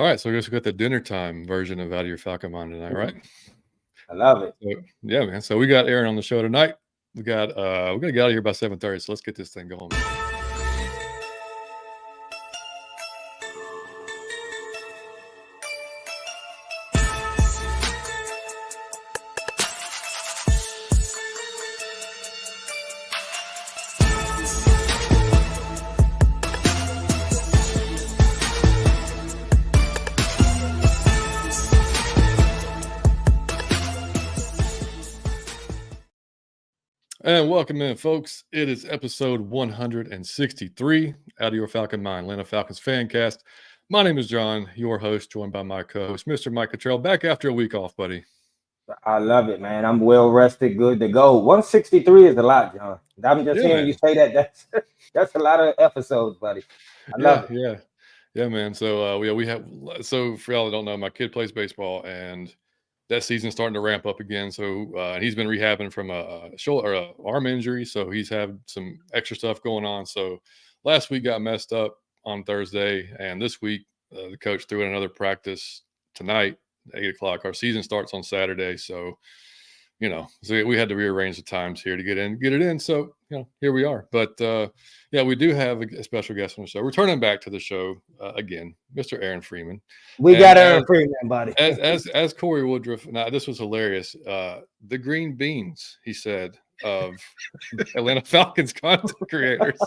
All right, so I guess we got the dinner time version of Out of Your Falcon Mind tonight, right? I love it. So, yeah, man. So we got Aaron on the show tonight. We got we're gonna get out of here by 7:30. So let's get this thing going. And welcome in, folks. It is episode 163 Out of Your Falcon Mind, Atlanta Falcons Fancast. My name is John, your host, joined by my co-host, Mr. Mike Cottrell, back after a week off, buddy. I love it, man. I'm well rested, good to go. 163 is a lot, John. I'm just hearing you say that. That's a lot of episodes, buddy. I love it. Yeah, man. So we have. So for y'all that don't know, my kid plays baseball, and that season's starting to ramp up again. So he's been rehabbing from a shoulder or a arm injury, so he's had some extra stuff going on. So last week got messed up on Thursday, and this week the coach threw in another practice tonight, 8 o'clock. Our season starts on Saturday, so so we had to rearrange the times here to get it in. So here we are. But yeah, we do have a special guest on the show. We're turning back to the show again, Mr. Aaron Freeman. We got Aaron Freeman, buddy. as Corey Woodruff. Now this was hilarious. The green beans, he said, of Atlanta Falcons content creators.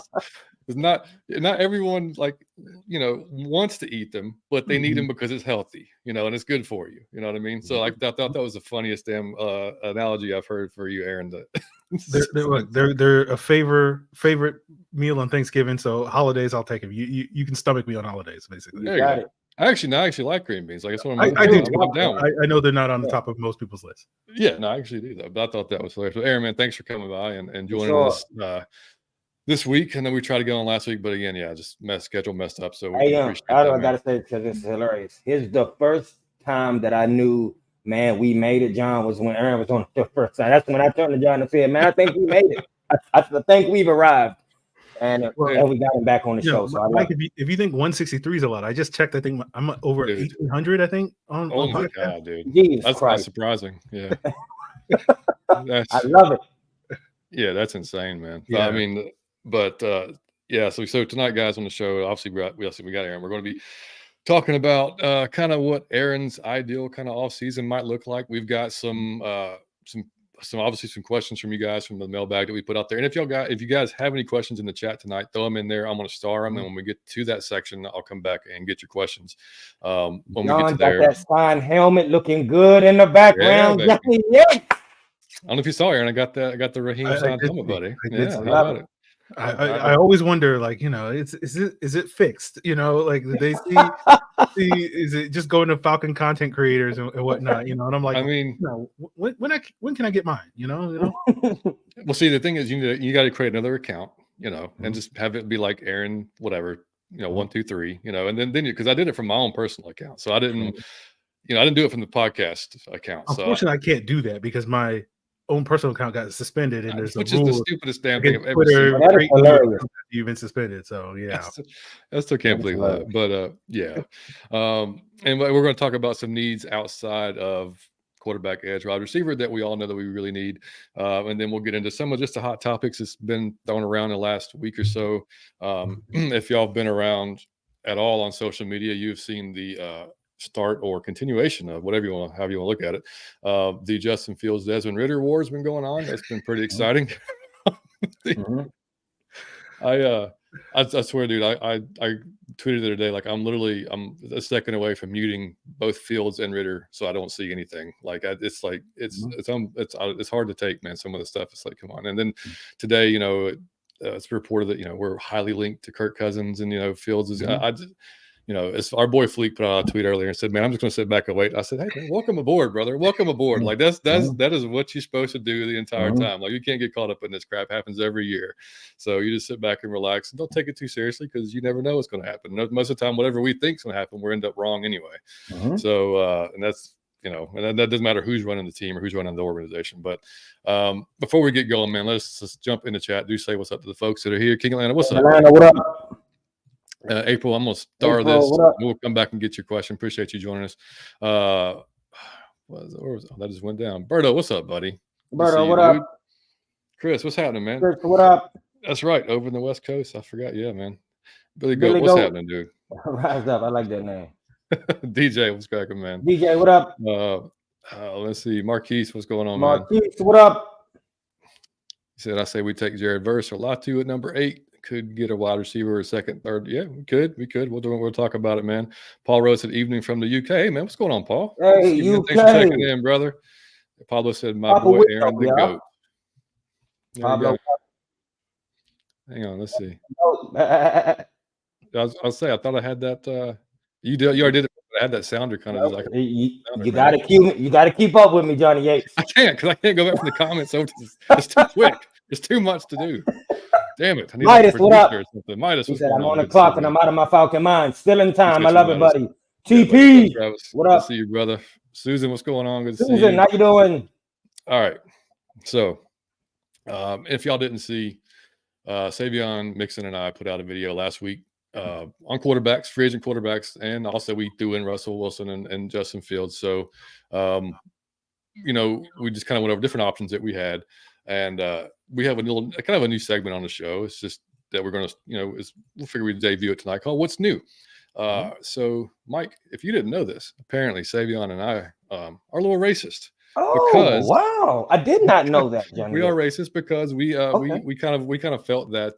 Not everyone wants to eat them, but they need them because it's healthy, and it's good for you. You know what I mean? So I thought that was the funniest damn analogy I've heard for you, Aaron. They're a favorite meal on Thanksgiving. So holidays, I'll take them. You can stomach me on holidays, basically. You got it. I actually like green beans. Like, it's one of my. I know they're not on the top of most people's list. Yeah, no, I actually do though. But I thought that was hilarious. So, Aaron, man, thanks for coming by and joining us this week. And then we tried to get on last week, but again, just schedule messed up. So I gotta say, because it's hilarious. Here's the first time that I knew, man, we made it, John, was when Aaron was on the first time. That's when I turned to John and said, man, I think we made it. I think we've arrived. And we got him back on the show. So Mike, if you think 163 is a lot, I just checked. I think I'm over 1,800. I think on. Oh my God, dude! That's surprising. Yeah, I love it. Yeah, that's insane, man. Yeah. I mean, but yeah. So tonight, guys, on the show, obviously we got Aaron. We're going to be talking about kind of what Aaron's ideal kind of off season might look like. We've got some obviously some questions from you guys from the mailbag that we put out there. And if you guys have any questions in the chat tonight, throw them in there. I'm going to star them. And when we get to that section, I'll come back and get your questions. When we get to there, that signed helmet looking good in the background. Yeah. I don't know if you saw, Aaron. I got the Raheem signed helmet, buddy. I love it. I always wonder, is it fixed? Like, did they see is it just going to Falcon content creators and whatnot? And I'm like, when can I get mine? Well, see, the thing is, you got to create another account, and just have it be like Aaron, whatever, 1, 2, 3, and then because I did it from my own personal account, so I didn't, I didn't do it from the podcast account. Unfortunately, I can't do that because my own personal account got suspended, and there's which a is rule the stupidest damn thing I've ever seen. You've been suspended, so yeah. I still can't believe that, but yeah. And we're going to talk about some needs outside of quarterback, edge, wide receiver that we all know that we really need, and then we'll get into some of just the hot topics that's been thrown around in the last week or so. If y'all have been around at all on social media, you've seen the start or continuation of however you want to look at it. The Justin Fields, Desmond Ridder war has been going on. That's been pretty exciting. I swear, dude, I tweeted the other day, like, I'm a second away from muting both Fields and Ridder so I don't see anything. Like, it's hard to take, man. Some of the stuff, it's like, come on. And then today, it's reported that we're highly linked to Kirk Cousins, and Fields is it's our boy Fleek put out a tweet earlier and said, man, I'm just going to sit back and wait. I said, hey, man, welcome aboard, brother. Welcome aboard. Like, that is what you're supposed to do the entire time. Like, you can't get caught up in this crap. It happens every year. So you just sit back and relax and don't take it too seriously, because you never know what's going to happen. Most of the time, whatever we think is going to happen, we'll end up wrong anyway. So, and that's, and that doesn't matter who's running the team or who's running the organization. But before we get going, man, let's jump in the chat. Do say what's up to the folks that are here. King Atlanta, what's up? Atlanta, what up? April, I'm gonna star this. We'll come back and get your question. Appreciate you joining us. That just went down. Berto, what's up, buddy? Berto, what up? Chris, what's happening, man? Chris, what up? That's right, over in the West Coast. I forgot. Yeah, man. Billy Goat, what's happening, dude? Rise up. I like that name. DJ, what's cracking, man? DJ, what up? Let's see. Marquise, what's going on, Marquise, what up? He said, I say we take Jared Verse or Latu at number 8. Could get a wide receiver or second, third. Yeah, we could. We'll talk about it, man. Paul Rose said, evening from the UK. Hey, man, what's going on, Paul? Hey, UK. Thanks for checking in, brother. Pablo said, my boy Aaron the Goat. Pablo. Hang on, let's see. I'll say I thought I had that. You already did it. I had that sounder kind of like you gotta keep up with me, Johnny Yates. I can't because I can't go back from the comments. So it's too quick. It's too much to do. Damn it. I need Midas, what up? Midas, he said, I'm on the clock and I'm out of my Falcon mind. Still in time. I love it, buddy. TP, what up? Good to see you, brother. Susan, what's going on? Good to Susan, see you. how you doing? All right. So, if y'all didn't see, Savion, Mixon, and I put out a video last week on quarterbacks, free agent quarterbacks, and also we threw in Russell Wilson and Justin Fields. So, we just kind of went over different options that we had. And we have a new segment on the show. It's just that we're going to, we'll figure we'd debut it tonight called What's New? So, Mike, if you didn't know this, apparently Savion and I are a little racist. Oh, wow. I did not know that, Johnny. We are racist because we kind of felt that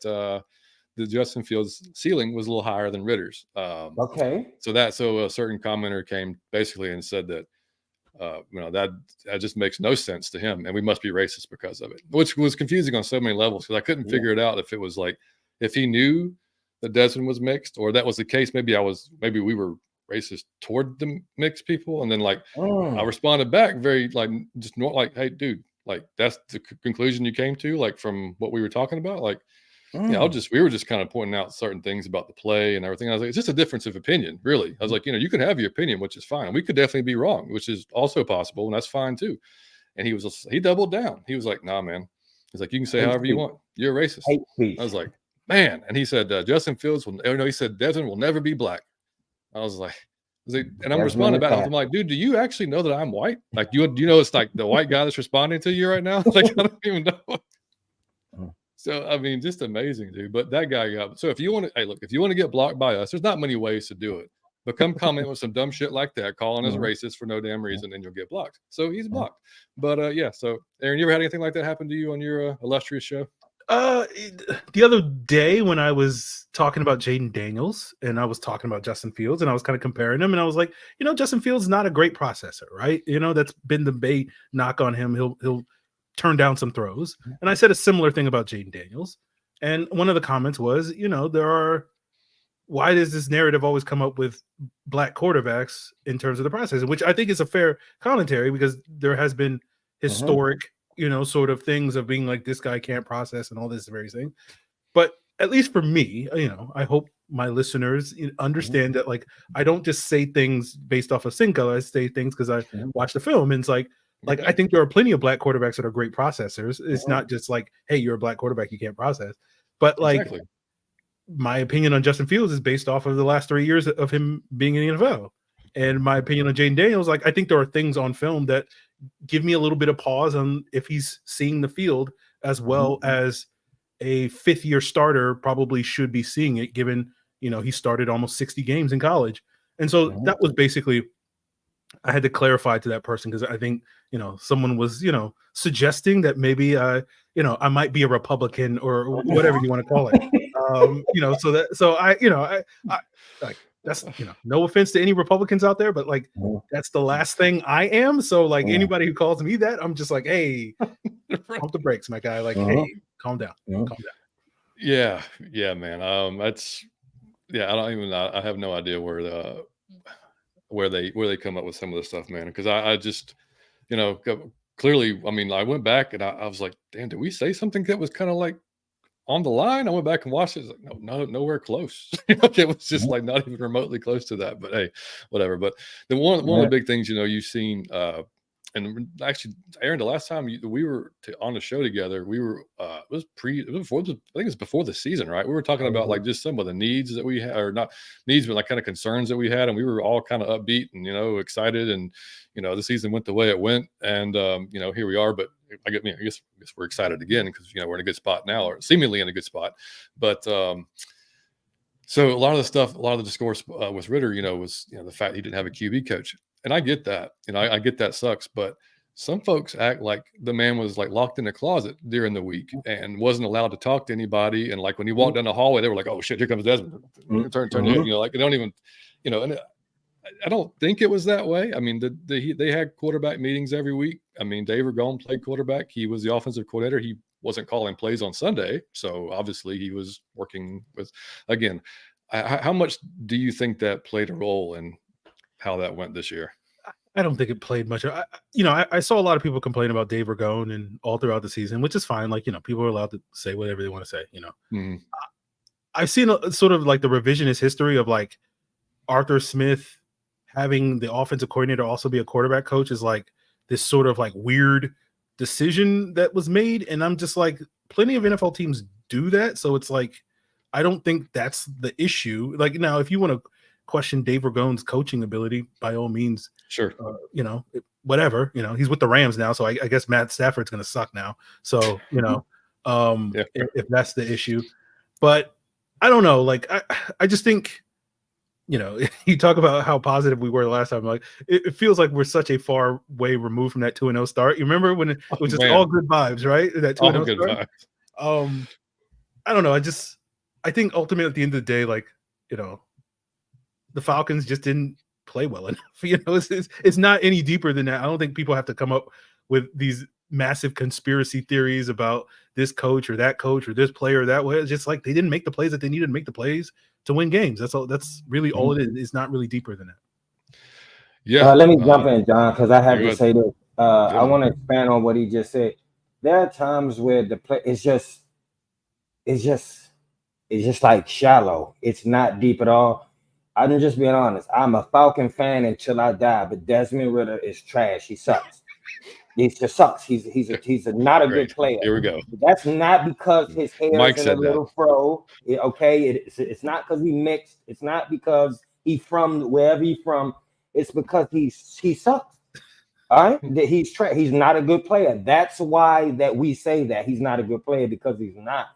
the Justin Fields ceiling was a little higher than Ridder's. Okay. So a certain commenter came basically and said that that just makes no sense to him, and we must be racist because of it, which was confusing on so many levels because I couldn't figure it out if it was like if he knew that Desmond was mixed or that was the case. Maybe we were racist toward the mixed people, and then I responded back very hey dude, like that's the conclusion you came to, like from what we were talking about, like. Yeah, we were just kind of pointing out certain things about the play and everything. I was like, it's just a difference of opinion, really. I was like, you can have your opinion, which is fine. We could definitely be wrong, which is also possible, and that's fine too. And he doubled down. He was like, nah, man. He's like, you can say however you want. You're a racist. I was like, man. And he said, Justin Fields he said Desmond will never be black. I was like, and I'm responding back. I'm like, dude, do you actually know that I'm white? Like, do you know it's like the white guy that's responding to you right now? Like, I don't even know. So, I mean, just amazing, dude. But that guy got. So if you want to get blocked by us, there's not many ways to do it. But come comment with some dumb shit like that, calling us racist for no damn reason, and you'll get blocked. So he's blocked. But yeah. So Aaron, you ever had anything like that happen to you on your illustrious show? The other day when I was talking about Jaden Daniels and I was talking about Justin Fields and I was kind of comparing them, and I was like, Justin Fields is not a great processor, right? That's been the big knock on him. He'll turn down some throws. And I said a similar thing about Jaden Daniels. And one of the comments was, why does this narrative always come up with black quarterbacks in terms of the process? Which I think is a fair commentary because there has been historic, sort of things of being like, this guy can't process and all this various thing. But at least for me, I hope my listeners understand that, like, I don't just say things based off of skin color. I say things because I watch the film, and it's like I think there are plenty of black quarterbacks that are great processors. It's not just like, hey, you're a black quarterback, you can't process. But my opinion on Justin Fields is based off of the last 3 years of him being in the NFL. And my opinion on Jaden Daniels, I think there are things on film that give me a little bit of pause on if he's seeing the field as well as a fifth-year starter probably should be seeing it, given, he started almost 60 games in college. And so that was basically, I had to clarify to that person because I think, someone was, suggesting that maybe, I might be a Republican or whatever you want to call it. That's, no offense to any Republicans out there, but that's the last thing I am. So anybody who calls me that, I'm just like, hey, pump the brakes, my guy. Hey, calm down. Calm down. Yeah, man. I don't even. I have no idea where they come up with some of this stuff, man. Because I just, clearly, I mean, I went back and I was like, damn, did we say something that was kind of like on the line? I went back and watched it. It's like, no, nowhere close. It was just like not even remotely close to that. But hey, whatever. But the one of the big things, you've seen, and actually, Aaron, the last time we were on the show together, we were it was before I think it was before the season, right? We were talking about like just some of the needs that we had, or not needs, but like kind of concerns that we had, and we were all kind of upbeat and excited, and the season went the way it went, and here we are. But I guess we're excited again because we're in a good spot now, or seemingly in a good spot, but. So a lot of the discourse with Ridder, was the fact he didn't have a QB coach, and I get that. I get that sucks, but some folks act like the man was like locked in a closet during the week and wasn't allowed to talk to anybody. And like when he walked down the hallway, they were like, "Oh shit, here comes Desmond!" Turn, like they don't even, And I don't think it was that way. I mean, they had quarterback meetings every week. I mean, Dave Ragone played quarterback. He was the offensive coordinator. He wasn't calling plays on Sunday, so obviously he was working with. Again, how much do you think that played a role in how that went this year? I don't think it played much. I saw a lot of people complain about Dave Ragone and all throughout the season, which is fine. Like, people are allowed to say whatever they want to say. I've seen a sort of like the revisionist history of like Arthur Smith having the offensive coordinator also be a quarterback coach is like this sort of like weird decision that was made. And I'm just like, plenty of NFL teams do that. So it's like, I don't think that's the issue. Like, now, if you want to question Dave Ragone's coaching ability, by all means, sure. Whatever, he's with the Rams now. So I guess Matt Stafford's going to suck now. So, if that's the issue, but I don't know. Like, I just think, you talk about how positive we were the last time. Like, it feels like we're such a far way removed from that 2-0 start. You remember when it was just all good vibes, right? That 2-0 start. Vibes. I don't know. I think ultimately at the end of the day, like, the Falcons just didn't play well enough. It's not any deeper than that. I don't think people have to come up with these massive conspiracy theories about this coach or this player or that way. It's just like they didn't make the plays that they needed to make the plays to win games. That's all. That's really all it is. It's not really deeper than that. Yeah. Let me jump in, John, because I have to say this. I want to expand on what he just said. There are times where the play it's just like shallow. It's not deep at all. I'm just being honest. I'm a Falcon fan until I die, but Desmond Ridder is trash. He sucks. He just sucks. He's not a good player. Here we go. That's not because his hair Mike is in a little fro. It's not because he mixed. It's not because he's from wherever he's from. It's because he sucks. All right, he's not a good player. That's why that we say that he's not a good player, because he's not.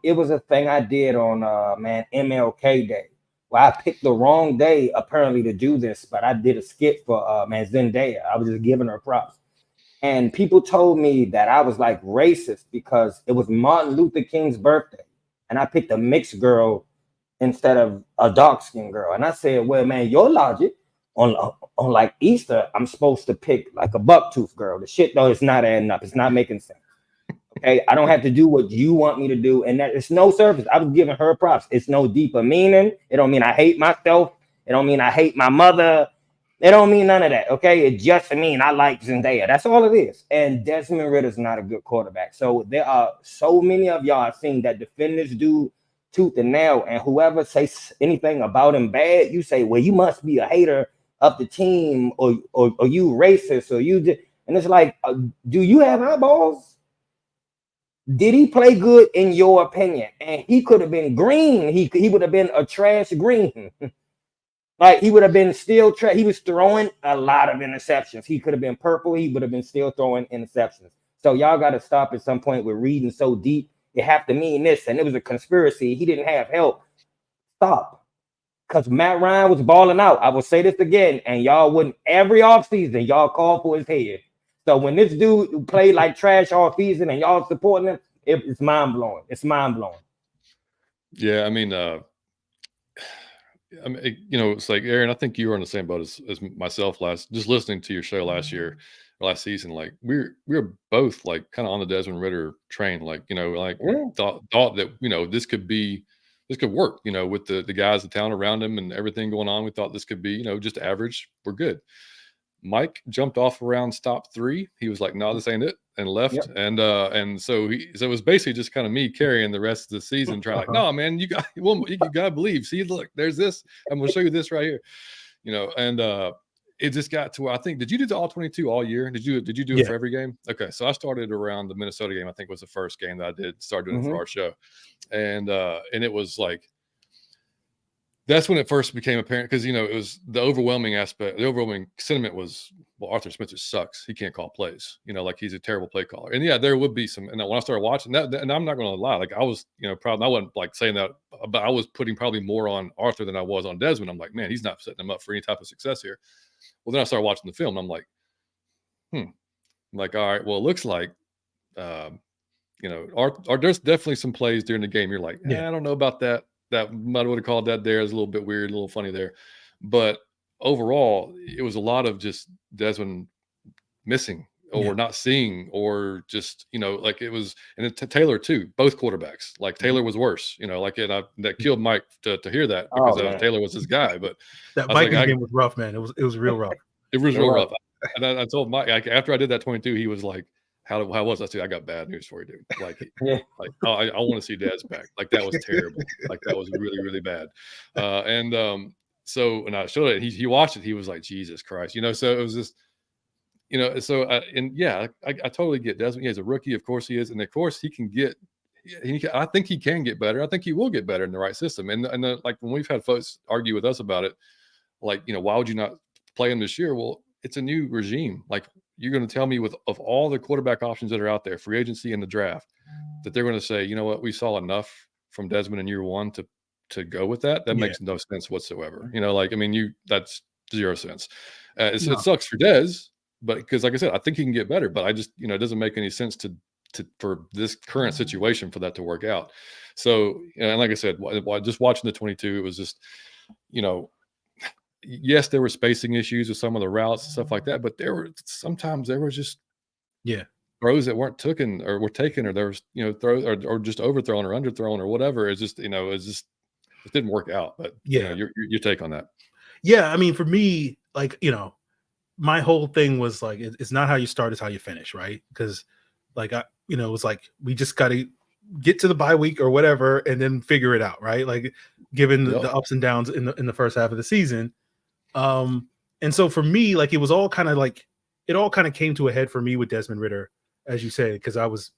It was a thing I did on MLK Day. Well, I picked the wrong day apparently to do this, but I did a skit for Zendaya. I was just giving her props. And people told me that I was like racist because it was Martin Luther King's birthday. And I picked a mixed girl instead of a dark-skinned girl. And I said, well, man, your logic on like Easter, I'm supposed to pick like a bucktooth girl. The shit, though, it's not adding up. It's not making sense. Okay, I don't have to do what you want me to do. And that it's no surface. I was giving her props. It's no deeper meaning. It don't mean I hate myself. It don't mean I hate my mother. It don't mean none of that, okay? It just mean I like Zendaya. That's all it is. And Desmond Ridder's not a good quarterback. So there are so many of y'all I've seen that defend this dude tooth and nail, and whoever says anything about him bad, you say, well, you must be a hater of the team, or you racist, or you did. And it's like, do you have eyeballs? Did he play good in your opinion? And he could have been green. He would have been a trash green. Like, he would have been still he was throwing a lot of interceptions. He could have been purple. He would have been still throwing interceptions. So y'all got to stop at some point with reading so deep. It have to mean this, and it was a conspiracy. He didn't have help. Stop. Because Matt Ryan was balling out. I will say this again, and y'all wouldn't every offseason, y'all call for his head. So when this dude played like trash all season and y'all supporting him, it's mind-blowing. It's mind-blowing. Yeah, I mean, it's like, Aaron, I think you were on the same boat as myself just listening to your show last season. Like we were both like kind of on the Desmond Ridder train, like, thought that, this could work, with the guys, the talent around him and everything going on. We thought this could be, just average. We're good. Mike jumped off around stop 3. He was like, no, this ain't it, and left. Yep. And so it was basically just kind of me carrying the rest of the season, trying like, no, man, you gotta believe. See, look, there's this. I'm gonna show you this right here. And it just got to where I think, did you do the all 22 all year? Did you do it for every game? Okay, so I started around the Minnesota game. I think was the first game that I did start doing it for our show, and it was like, that's when it first became apparent, because it was the overwhelming aspect. The overwhelming sentiment was, well, Arthur Smith just sucks. He can't call plays. Like he's a terrible play caller. And yeah, there would be some. And when I started watching that, and I'm not going to lie, like I was, proud. I wasn't like saying that, but I was putting probably more on Arthur than I was on Desmond. I'm like, man, he's not setting him up for any type of success here. Well, then I started watching the film. And I'm like, I'm like, all right, well, it looks like, there's definitely some plays during the game. You're like, I don't know about that. That might would have called that there is a little bit weird, a little funny there. But overall, it was a lot of just Desmond missing or not seeing, or just, like it was, and Taylor too, both quarterbacks. Like Taylor was worse, like that killed Mike to hear that, because Taylor was his guy. But that Vikings game was rough, man. It was real rough. It was real rough. And I told Mike, like, after I did that 22, he was like, how was I? I got bad news for you, dude. Like, I want to see Dad's back. Like, that was terrible. Like, that was really, really bad. So, and I showed it. He watched it. He was like, Jesus Christ, So it was just, So I totally get Desmond. He's a rookie, of course he is, and of course he can get. I think he can get better. I think he will get better in the right system. And like when we've had folks argue with us about it, like, why would you not play him this year? Well, it's a new regime. Like, you're going to tell me of all the quarterback options that are out there, free agency and the draft, that they're going to say, you know what, we saw enough from Desmond in year one to go with that? That makes no sense whatsoever. That's 0 sense. It sucks for Dez, but because, like I said, I think he can get better, but I just, it doesn't make any sense to for this current situation for that to work out. So, and like I said, just watching the 22, it was just, yes, there were spacing issues with some of the routes and stuff like that, but sometimes there was just throws that weren't taken, or were taken, or there was throws or just overthrown or underthrown or whatever. It's just it didn't work out. But your take on that? Yeah, I mean, for me, like, my whole thing was like, it's not how you start, it's how you finish, right? Because like it was like, we just got to get to the bye week or whatever and then figure it out, right? Like, given the ups and downs in the first half of the season. And so for me, like, it was all kind of like, it all kind of came to a head for me with Desmond Ridder, as you say, because I was,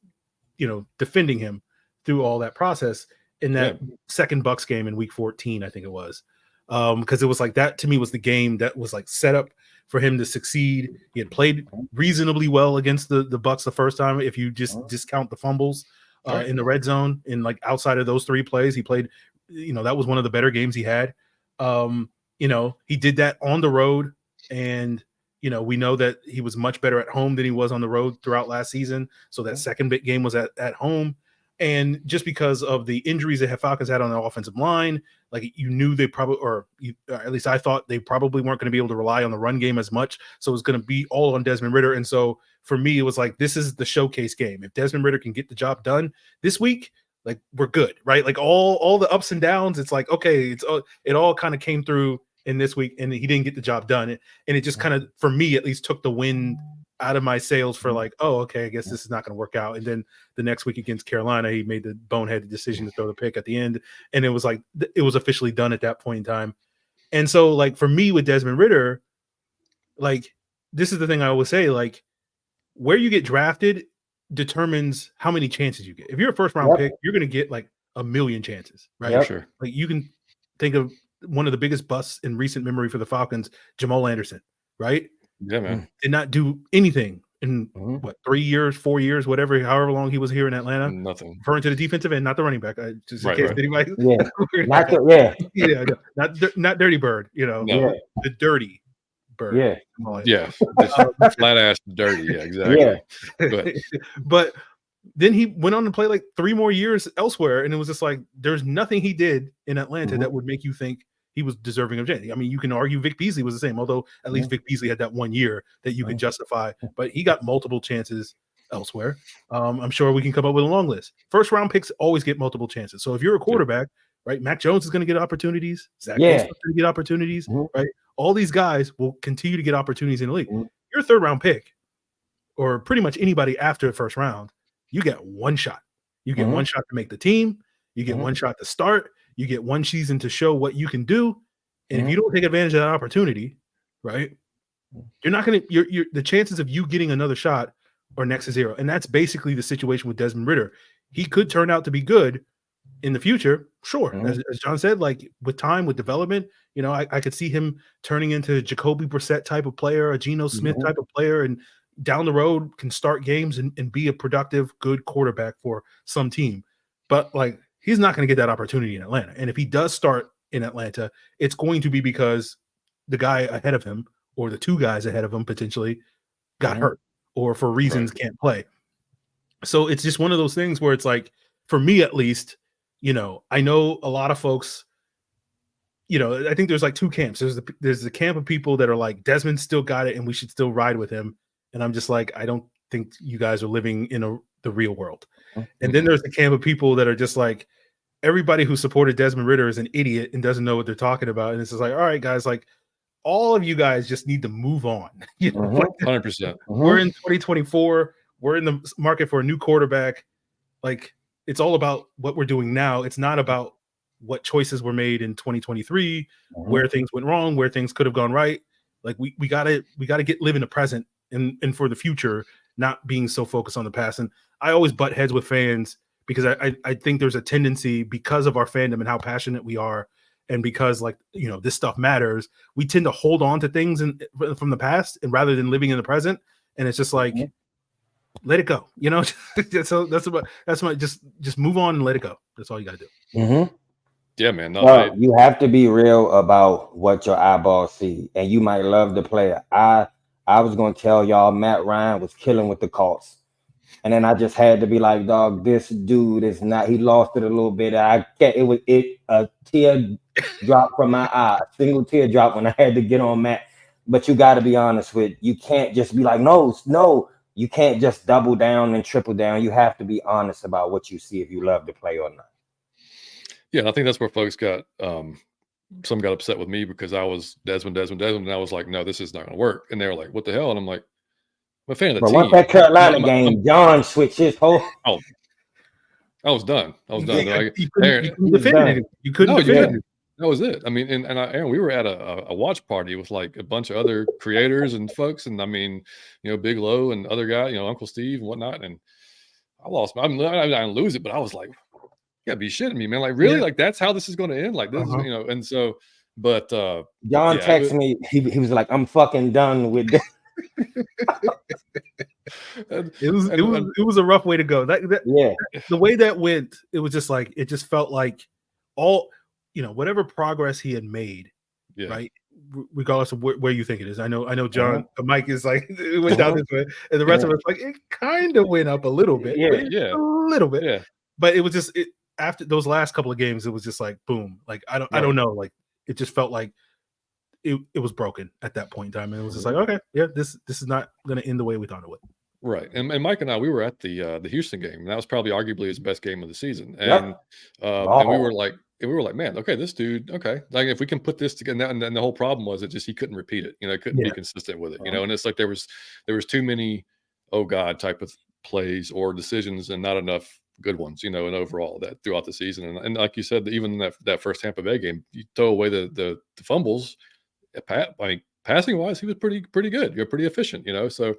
defending him through all that process in that second Bucs game in week 14, I think it was. Because it was like, that to me was the game that was like set up for him to succeed. He had played reasonably well against the Bucs the first time, if you just discount the fumbles in the red zone. And like, outside of those 3 plays, he played, that was one of the better games he had. He did that on the road, and we know that he was much better at home than he was on the road throughout last season. So that second big game was at home. And just because of the injuries that Falcons had on the offensive line, like, you knew they probably, or at least I thought they probably weren't going to be able to rely on the run game as much. So it was going to be all on Desmond Ridder. And so for me, it was like, this is the showcase game. If Desmond Ridder can get the job done this week, like, we're good, right? Like, all the ups and downs, it's like, okay, it all kind of came through in this week, and he didn't get the job done. And it just kind of, for me at least, took the wind out of my sails for like, oh, okay, I guess this is not going to work out. And then the next week against Carolina, he made the boneheaded decision to throw the pick at the end. And it was like, it was officially done at that point in time. And so, like, for me with Desmond Ridder, like, this is the thing I always say, like, where you get drafted determines how many chances you get. If you're a first round pick, you're going to get like 1 million chances, right? Sure. Like, you can think of one of the biggest busts in recent memory for the Falcons, Jamal Anderson, right? Yeah, man. Did not do anything in 3 years, 4 years, whatever, however long he was here in Atlanta. Nothing. Referring to the defensive end, not the running back. Just in case anybody. Not Dirty Bird. The Dirty Bird. Flat ass dirty. Yeah, exactly. But then he went on to play like 3 more years elsewhere, and it was just like, there's nothing he did in Atlanta that would make you think he was deserving of change. I mean, you can argue Vic Beasley was the same, although at least Vic Beasley had that 1 year that you could justify, but he got multiple chances elsewhere. I'm sure we can come up with a long list. First round picks always get multiple chances. So if you're a quarterback, right, Mac Jones is going to get opportunities. Zach Wilson is going to get opportunities, right? All these guys will continue to get opportunities in the league. You're a 3rd round pick, or pretty much anybody after the 1st round, you get 1 shot. You get 1 shot to make the team. You get 1 shot to start. You get 1 season to show what you can do. And if you don't take advantage of that opportunity, right, you're not going to, the chances of you getting another shot are next to zero. And that's basically the situation with Desmond Ridder. He could turn out to be good in the future. Sure. As John said, like with time, with development, I could see him turning into a Jacoby Brissett type of player, a Geno Smith type of player, and down the road can start games and be a productive, good quarterback for some team. But like, he's not going to get that opportunity in Atlanta. And if he does start in Atlanta, it's going to be because the guy ahead of him or the two guys ahead of him potentially got hurt or for reasons can't play. So it's just one of those things where it's like, for me at least, I know a lot of folks, I think there's like two camps. There's the camp of people that are like, Desmond still got it and we should still ride with him. And I'm just like, I don't think you guys are living in the real world. And then there's the camp of people that are just like, everybody who supported Desmond Ridder is an idiot and doesn't know what they're talking about. And it's just like, all right, guys, like all of you guys just need to move on. 100%. We're in 2024. We're in the market for a new quarterback. Like, it's all about what we're doing now. It's not about what choices were made in 2023, where things went wrong, where things could have gone right. Like we gotta live in the present and for the future, not being so focused on the past. And I always butt heads with fans because I think there's a tendency, because of our fandom and how passionate we are, and because like this stuff matters, we tend to hold on to things from the past and rather than living in the present. And it's just like, let it go, So that's my just move on and let it go. That's all you got to do. Yeah, man. No, you have to be real about what your eyeballs see, and you might love the player. I was gonna tell y'all Matt Ryan was killing with the Colts, and then I just had to be like, dog, this dude is not. He lost it a little bit. A tear dropped from my eye, a single tear drop when I had to get on Matt. But you got to be honest with. You can't just be like, no. You can't just double down and triple down. You have to be honest about what you see if you love the play or not. Yeah, I think that's where folks got some got upset with me because I was Desmond, and I was like, no, this is not going to work. And they were like, what the hell? And I'm like, I'm a fan of the team. Once that Carolina game, John switched his whole. Oh, I was done. Yeah, you couldn't defend it. You couldn't defend it. That was it. I mean, and Aaron, we were at a watch party with like a bunch of other creators and folks, and I mean, Big Low and other guy, Uncle Steve and whatnot, and I lost. I didn't lose it, but I was like, you gotta be shitting me, man! Like, really? Like, that's how this is going to end? Like, this, And so, but John texted me. He was like, "I'm fucking done with this." It was a rough way to go. The way that went, it was just like it just felt like all. Whatever progress he had made, right? Regardless of where you think it is. I know John, Mike is like, it went down this way, and the rest of us like, it kind of went up a little bit. A little bit. Yeah. But it was just, after those last couple of games, it was just like, boom. Like, I don't know. Like, it just felt like it was broken at that point in time. And it was just like, okay, yeah, this is not going to end the way we thought it would. Right. And Mike and I, we were at the Houston game, and that was probably arguably his best game of the season. And and we were like, man, okay, this dude, okay. Like, if we can put this together, and then the whole problem was he couldn't repeat it. Couldn't be consistent with it. And it's like there was too many, oh God, type of plays or decisions and not enough good ones, and overall that throughout the season. And like you said, even that first Tampa Bay game, you throw away the fumbles. Passing wise, he was pretty good. You're pretty efficient, so.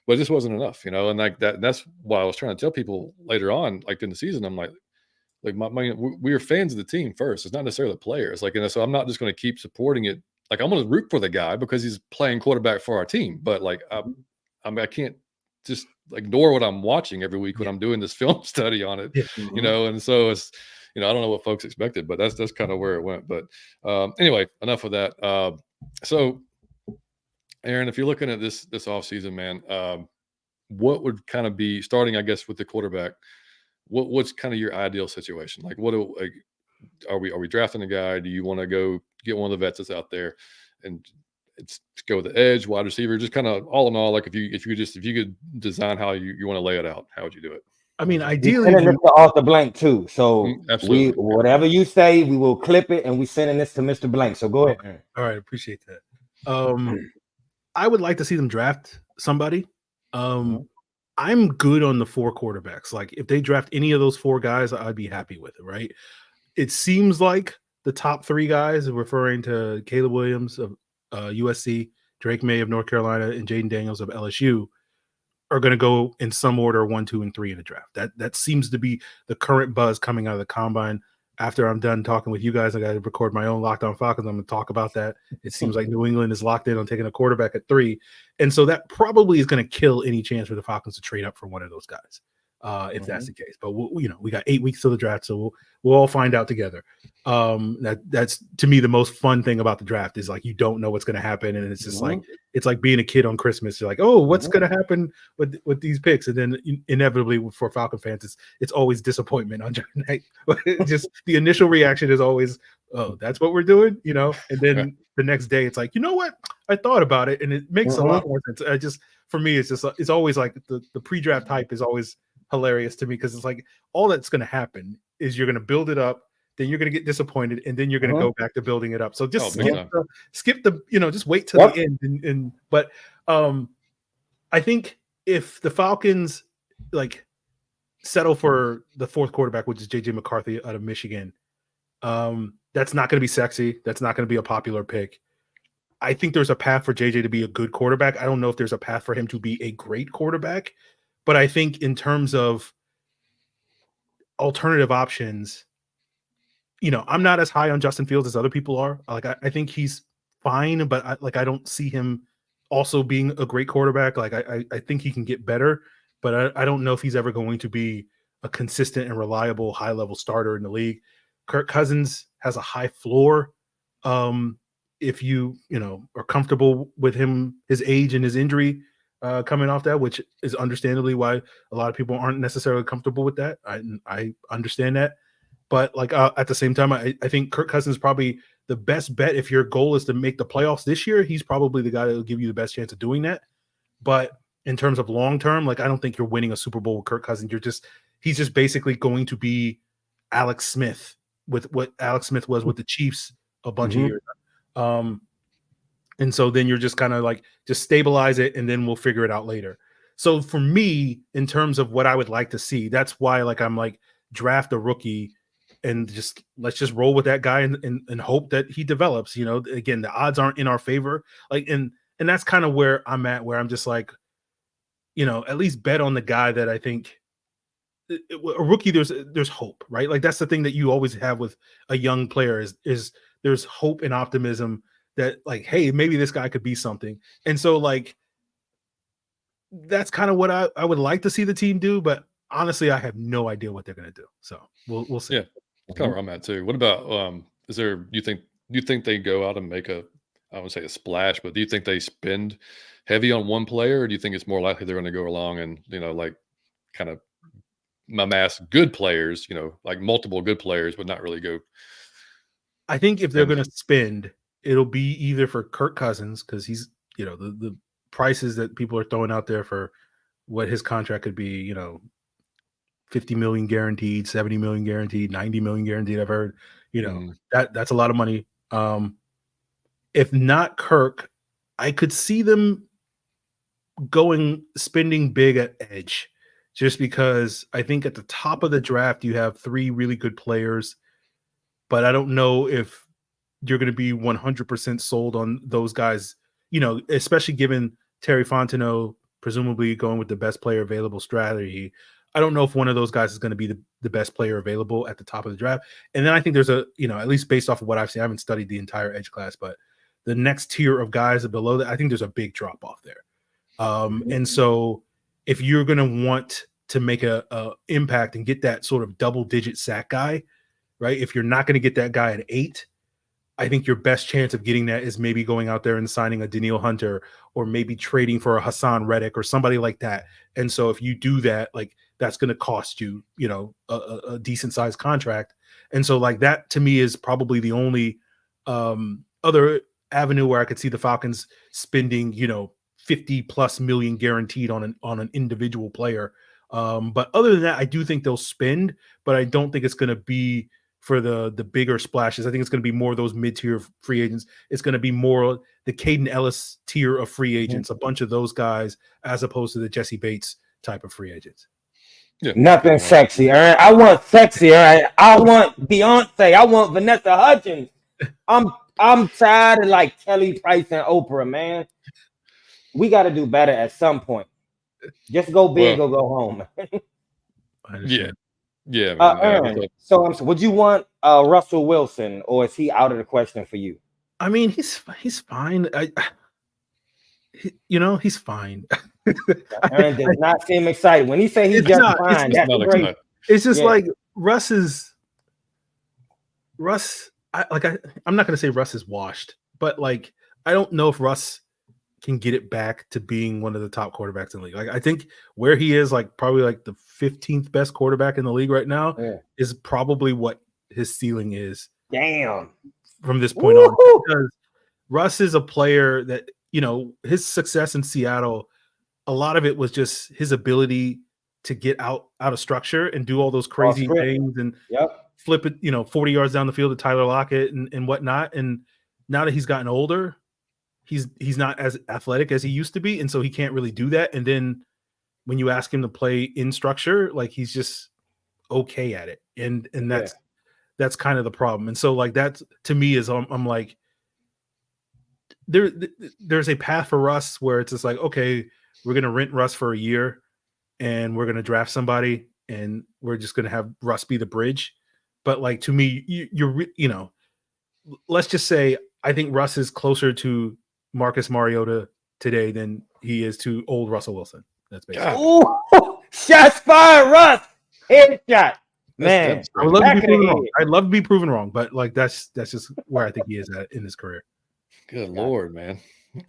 But it just wasn't enough, and like that's why I was trying to tell people later on, like in the season, I'm like we are fans of the team first. It's not necessarily the players. Like, so I'm not just going to keep supporting it. Like, I'm going to root for the guy because he's playing quarterback for our team. But like, I can't just ignore what I'm watching every week when I'm doing this film study on it, And so it's, I don't know what folks expected, but that's kind of where it went. But anyway, enough of that. So, Aaron, if you're looking at this offseason, man, what would kind of be starting, I guess, with the quarterback? What's kind of your ideal situation? Like, are we drafting a guy? Do you want to go get one of the vets that's out there and go with the edge, wide receiver? Just kind of all in all, like if you could design how you want to lay it out, how would you do it? I mean, ideally, off the blank too. So absolutely, whatever you say, we will clip it and we sending this to Mr. Blank. So go ahead. All right, appreciate that. I would like to see them draft somebody. I'm good on the 4 quarterbacks. Like, if they draft any of those 4 guys, I'd be happy with it, right? It seems like the top 3 guys, referring to Caleb Williams of USC, Drake May of North Carolina, and Jaden Daniels of LSU are going to go in some order 1, 2, and 3 in the draft. That seems to be the current buzz coming out of the combine. After I'm done talking with you guys, I got to record my own Locked On Falcons. I'm going to talk about that. It seems like New England is locked in on taking a quarterback at 3. And so that probably is going to kill any chance for the Falcons to trade up for one of those guys, if that's the case. But, we got 8 weeks till the draft, so we'll all find out together. That's to me the most fun thing about the draft is like you don't know what's going to happen, and it's just like it's like being a kid on Christmas. You're like, oh, what's going to happen with these picks? And then inevitably for Falcon fans, it's always disappointment on draft night. Just the initial reaction is always, oh, that's what we're doing, And then the next day, it's like, you know what? I thought about it, and it makes a lot more sense. For me, it's always like the pre-draft hype is always hilarious to me because it's like all that's going to happen is you're going to build it up. Then you're going to get disappointed, and then you're going to go back to building it up. So just skip the just wait till the end. But I think if the Falcons settle for the 4th quarterback, which is JJ McCarthy out of Michigan, that's not going to be sexy. That's not going to be a popular pick. I think there's a path for JJ to be a good quarterback. I don't know if there's a path for him to be a great quarterback, but I think in terms of alternative options, I'm not as high on Justin Fields as other people are. I think he's fine, but I don't see him also being a great quarterback. I think he can get better, but I don't know if he's ever going to be a consistent and reliable high-level starter in the league. Kirk Cousins has a high floor. If you are comfortable with his age and his injury coming off that, which is understandably why a lot of people aren't necessarily comfortable with that. I understand that. But at the same time, I think Kirk Cousins is probably the best bet. If your goal is to make the playoffs this year, he's probably the guy that will give you the best chance of doing that. But in terms of long term, I don't think you're winning a Super Bowl with Kirk Cousins. He's just basically going to be Alex Smith with what Alex Smith was with the Chiefs a bunch of years ago. And so then you're just kind of just stabilize it, and then we'll figure it out later. So for me, in terms of what I would like to see, that's why I'm draft a rookie. And let's just roll with that guy and hope that he develops. Again, the odds aren't in our favor. And that's kind of where I'm at, where I'm just at least bet on the guy that I think a rookie. There's hope, right? That's the thing that you always have with a young player is there's hope and optimism that hey, maybe this guy could be something. And so that's kind of what I would like to see the team do. But honestly, I have no idea what they're going to do. So we'll see. Yeah. Kind of where I'm at too. What about do you think they go out and make I wouldn't say a splash, but do you think they spend heavy on one player, or do you think it's more likely they're going to go along and kind of amass good players, multiple good players, but not really go? I think if they're going to spend, it'll be either for Kirk Cousins because he's the prices that people are throwing out there for what his contract could be, 50 million guaranteed, 70 million guaranteed, 90 million guaranteed. I've heard, that's a lot of money. If not Kirk, I could see them spending big at edge, just because I think at the top of the draft, you have 3 really good players, but I don't know if you're going to be 100% sold on those guys, especially given Terry Fontenot presumably going with the best player available strategy. I don't know if one of those guys is going to be the best player available at the top of the draft. And then I think there's at least based off of what I've seen, I haven't studied the entire edge class, but the next tier of guys below that, I think there's a big drop off there. And so if you're going to want to make a impact and get that sort of double digit sack guy, right? If you're not going to get that guy at 8, I think your best chance of getting that is maybe going out there and signing a Daniil Hunter, or maybe trading for a Hassan Reddick or somebody like that. And so if you do that, that's going to cost you, a decent sized contract. And so that to me is probably the only other avenue where I could see the Falcons spending, 50+ million guaranteed on an individual player. But other than that, I do think they'll spend, but I don't think it's going to be for the bigger splashes. I think it's going to be more of those mid-tier free agents. It's going to be more the Caden Ellis tier of free agents, a bunch of those guys, as opposed to the Jesse Bates type of free agents. Yeah. Nothing sexy, I want sexy, all right? I want Beyonce. I want Vanessa Hudgens. I'm I'm tired of like Kelly Price and Oprah, man. We got to do better at some point. Just go big or go home. Yeah, man. Aaron, so would you want Russell Wilson, or is he out of the question for you? I mean, he's fine. He's fine. Aaron does not seem excited when he say he's just fine. That's great. It's just like I'm not gonna say Russ is washed, but like I don't know if Russ can get it back to being one of the top quarterbacks in the league. Like I think where he is, like probably like the 15th best quarterback in the league right now, is probably what his ceiling is. Damn. From this point on, because Russ is a player that, his success in Seattle, a lot of it was just his ability to get out of structure and do all those crazy things and flip it, 40 yards down the field to Tyler Lockett and whatnot. And now that he's gotten older, he's not as athletic as he used to be, and so he can't really do that. And then when you ask him to play in structure, like he's just okay at it, and that's kind of the problem. And so like that to me is I'm like there's a path for Russ where it's just like, okay, we're gonna rent Russ for a year and we're gonna draft somebody and we're just gonna have Russ be the bridge. But like to me, you're let's just say I think Russ is closer to Marcus Mariota today than he is to old Russell Wilson. That's basically. Ooh, shots fired, Russ. Headshot. Man, I would love to be proven wrong. I'd love to be proven wrong, but like that's just where I think he is at in his career. Good Lord, man.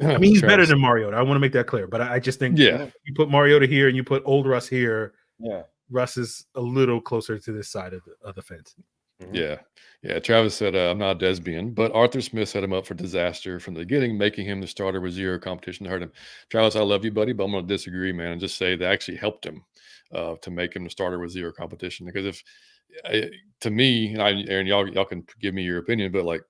I mean, he's better than Mariota. I want to make that clear, but I just think you put Mariota here and you put old Russ here. Yeah, Russ is a little closer to this side of the fence. Yeah. Travis said, I'm not a Desbian, but Arthur Smith set him up for disaster from the beginning, making him the starter with zero competition to hurt him. Travis, I love you, buddy, but I'm going to disagree, man, and just say they actually helped him to make him the starter with zero competition. Because to me, and Aaron, y'all can give me your opinion, but like,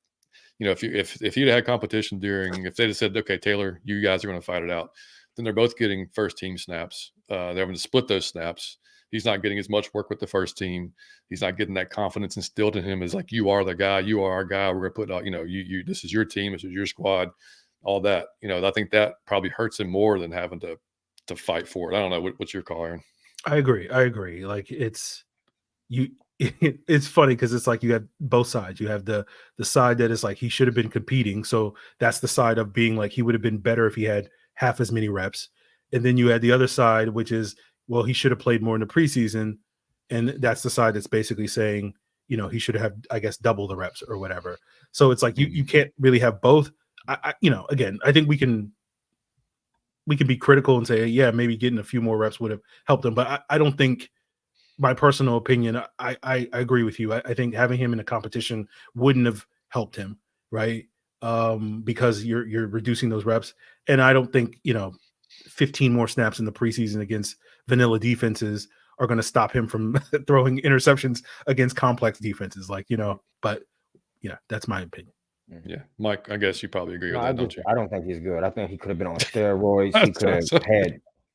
if you'd had competition if they'd have said, okay, Taylor, you guys are going to fight it out, then they're both getting first team snaps. They're having to split those snaps. He's not getting as much work with the first team. He's not getting that confidence instilled in him as like, you are the guy, you are our guy. We're going to put out, you, this is your team. This is your squad, all that. I think that probably hurts him more than having to fight for it. I don't know. What's your call, Aaron? I agree. Like it's funny because it's like you have both sides. You have the side that is like he should have been competing. So that's the side of being like he would have been better if he had half as many reps. And then you had the other side, which is, well, he should have played more in the preseason. And that's the side that's basically saying, he should have, I guess, double the reps or whatever. So it's like you can't really have both. Again, I think we can be critical and say, yeah, maybe getting a few more reps would have helped him. But I don't think, my personal opinion, I agree with you. I think having him in a competition wouldn't have helped him, right? Because you're reducing those reps. And I don't think, 15 more snaps in the preseason against vanilla defenses are going to stop him from throwing interceptions against complex defenses. But yeah, that's my opinion. Yeah. Mike, I guess you probably agree with that, don't you? I don't think he's good. I think he could have been on steroids.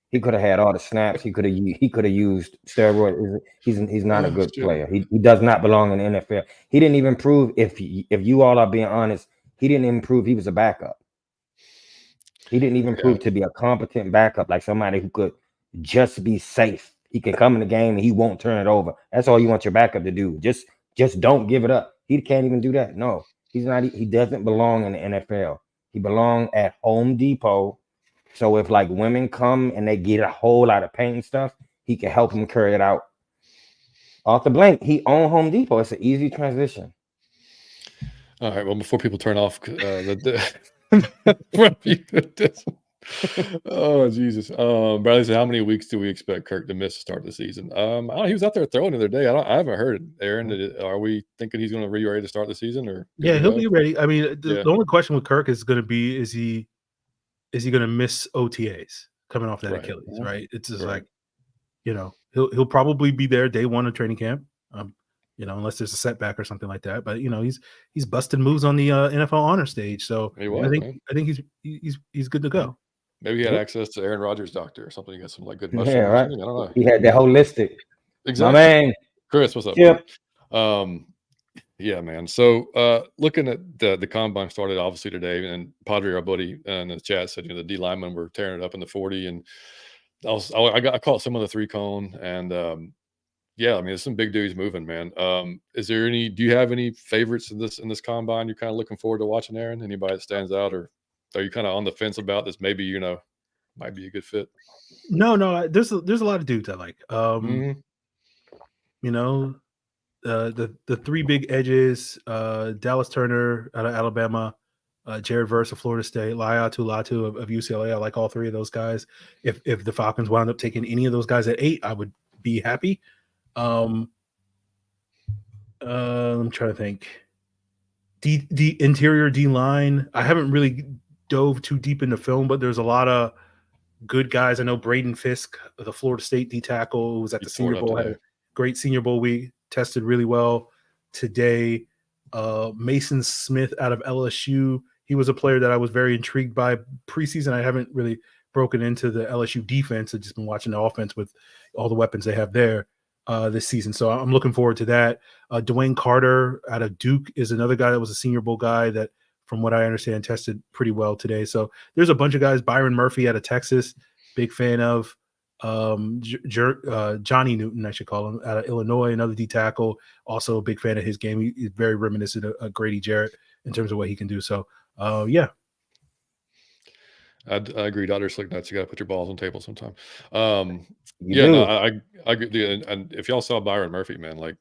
He could have had all the snaps. He could have used steroids. He's not a good player. He does not belong in the NFL. He didn't even prove, if you all are being honest, he didn't even prove he was a backup. He didn't even prove to be a competent backup, like somebody who could just be safe. He can come in the game and he won't turn it over. That's all you want your backup to do. Just don't give it up. He can't even do that. No, he's not. He doesn't belong in the NFL. He belongs at Home Depot. So if like women come and they get a whole lot of paint and stuff, he can help them carry it out. Off the blank, he owned Home Depot. It's an easy transition. All right. Well, before people turn off oh Jesus. Bradley said, how many weeks do we expect Kirk to miss to start the season? I don't know, he was out there throwing the other day. I haven't heard it, Aaron. Are we thinking he's going to be ready to start the season, or he'll be ready? I mean, the only question with Kirk is going to be, is he going to miss OTAs coming off that Achilles, right? It's just like, he'll probably be there day one of training camp, unless there's a setback or something like that. But he's busted moves on the NFL honor stage, so I think he's good to go. Maybe he had access to Aaron Rodgers' doctor or something. He got some like good mushrooms. Yeah, right. I don't know. He had the holistic. Exactly. My man, Chris, what's up? Chip. Yeah, man. So looking at the combine started obviously today, and Padre, our buddy in the chat, said the D linemen were tearing it up in the 40, and I caught some of the 3 cone, and yeah, I mean, there's some big dudes moving, man. Do you have any favorites in this combine you're kind of looking forward to watching, Aaron? Anybody that stands out, or are you kind of on the fence about this? Maybe might be a good fit. No. There's a lot of dudes I like. Mhm. The 3 big edges, Dallas Turner out of Alabama, Jared Verse of Florida State, Laiatu Latu of UCLA. I like all 3 of those guys. If the Falcons wound up taking any of those guys at 8, I would be happy. I'm trying to think. The interior D line. I haven't really dove too deep into film, but there's a lot of good guys. I know Braden Fisk, the Florida State D tackle, who was at the Senior Bowl, had a great Senior Bowl week, tested really well today. Mason Smith out of LSU. He was a player that I was very intrigued by preseason. I haven't really broken into the LSU defense. I've just been watching the offense with all the weapons they have there this season. So I'm looking forward to that. Dwayne Carter out of Duke is another guy that was a Senior Bowl guy that, from what I understand, tested pretty well today. So there's a bunch of guys. Byron Murphy out of Texas, big fan of. Johnny Newton, I should call him, out of Illinois, another D tackle, also a big fan of his game. He's very reminiscent of Grady Jarrett in terms of what he can do. So, yeah. I agree. Dr. Slick Nuts, you got to put your balls on the table sometime. You do. No, I agree. And if y'all saw Byron Murphy, man, like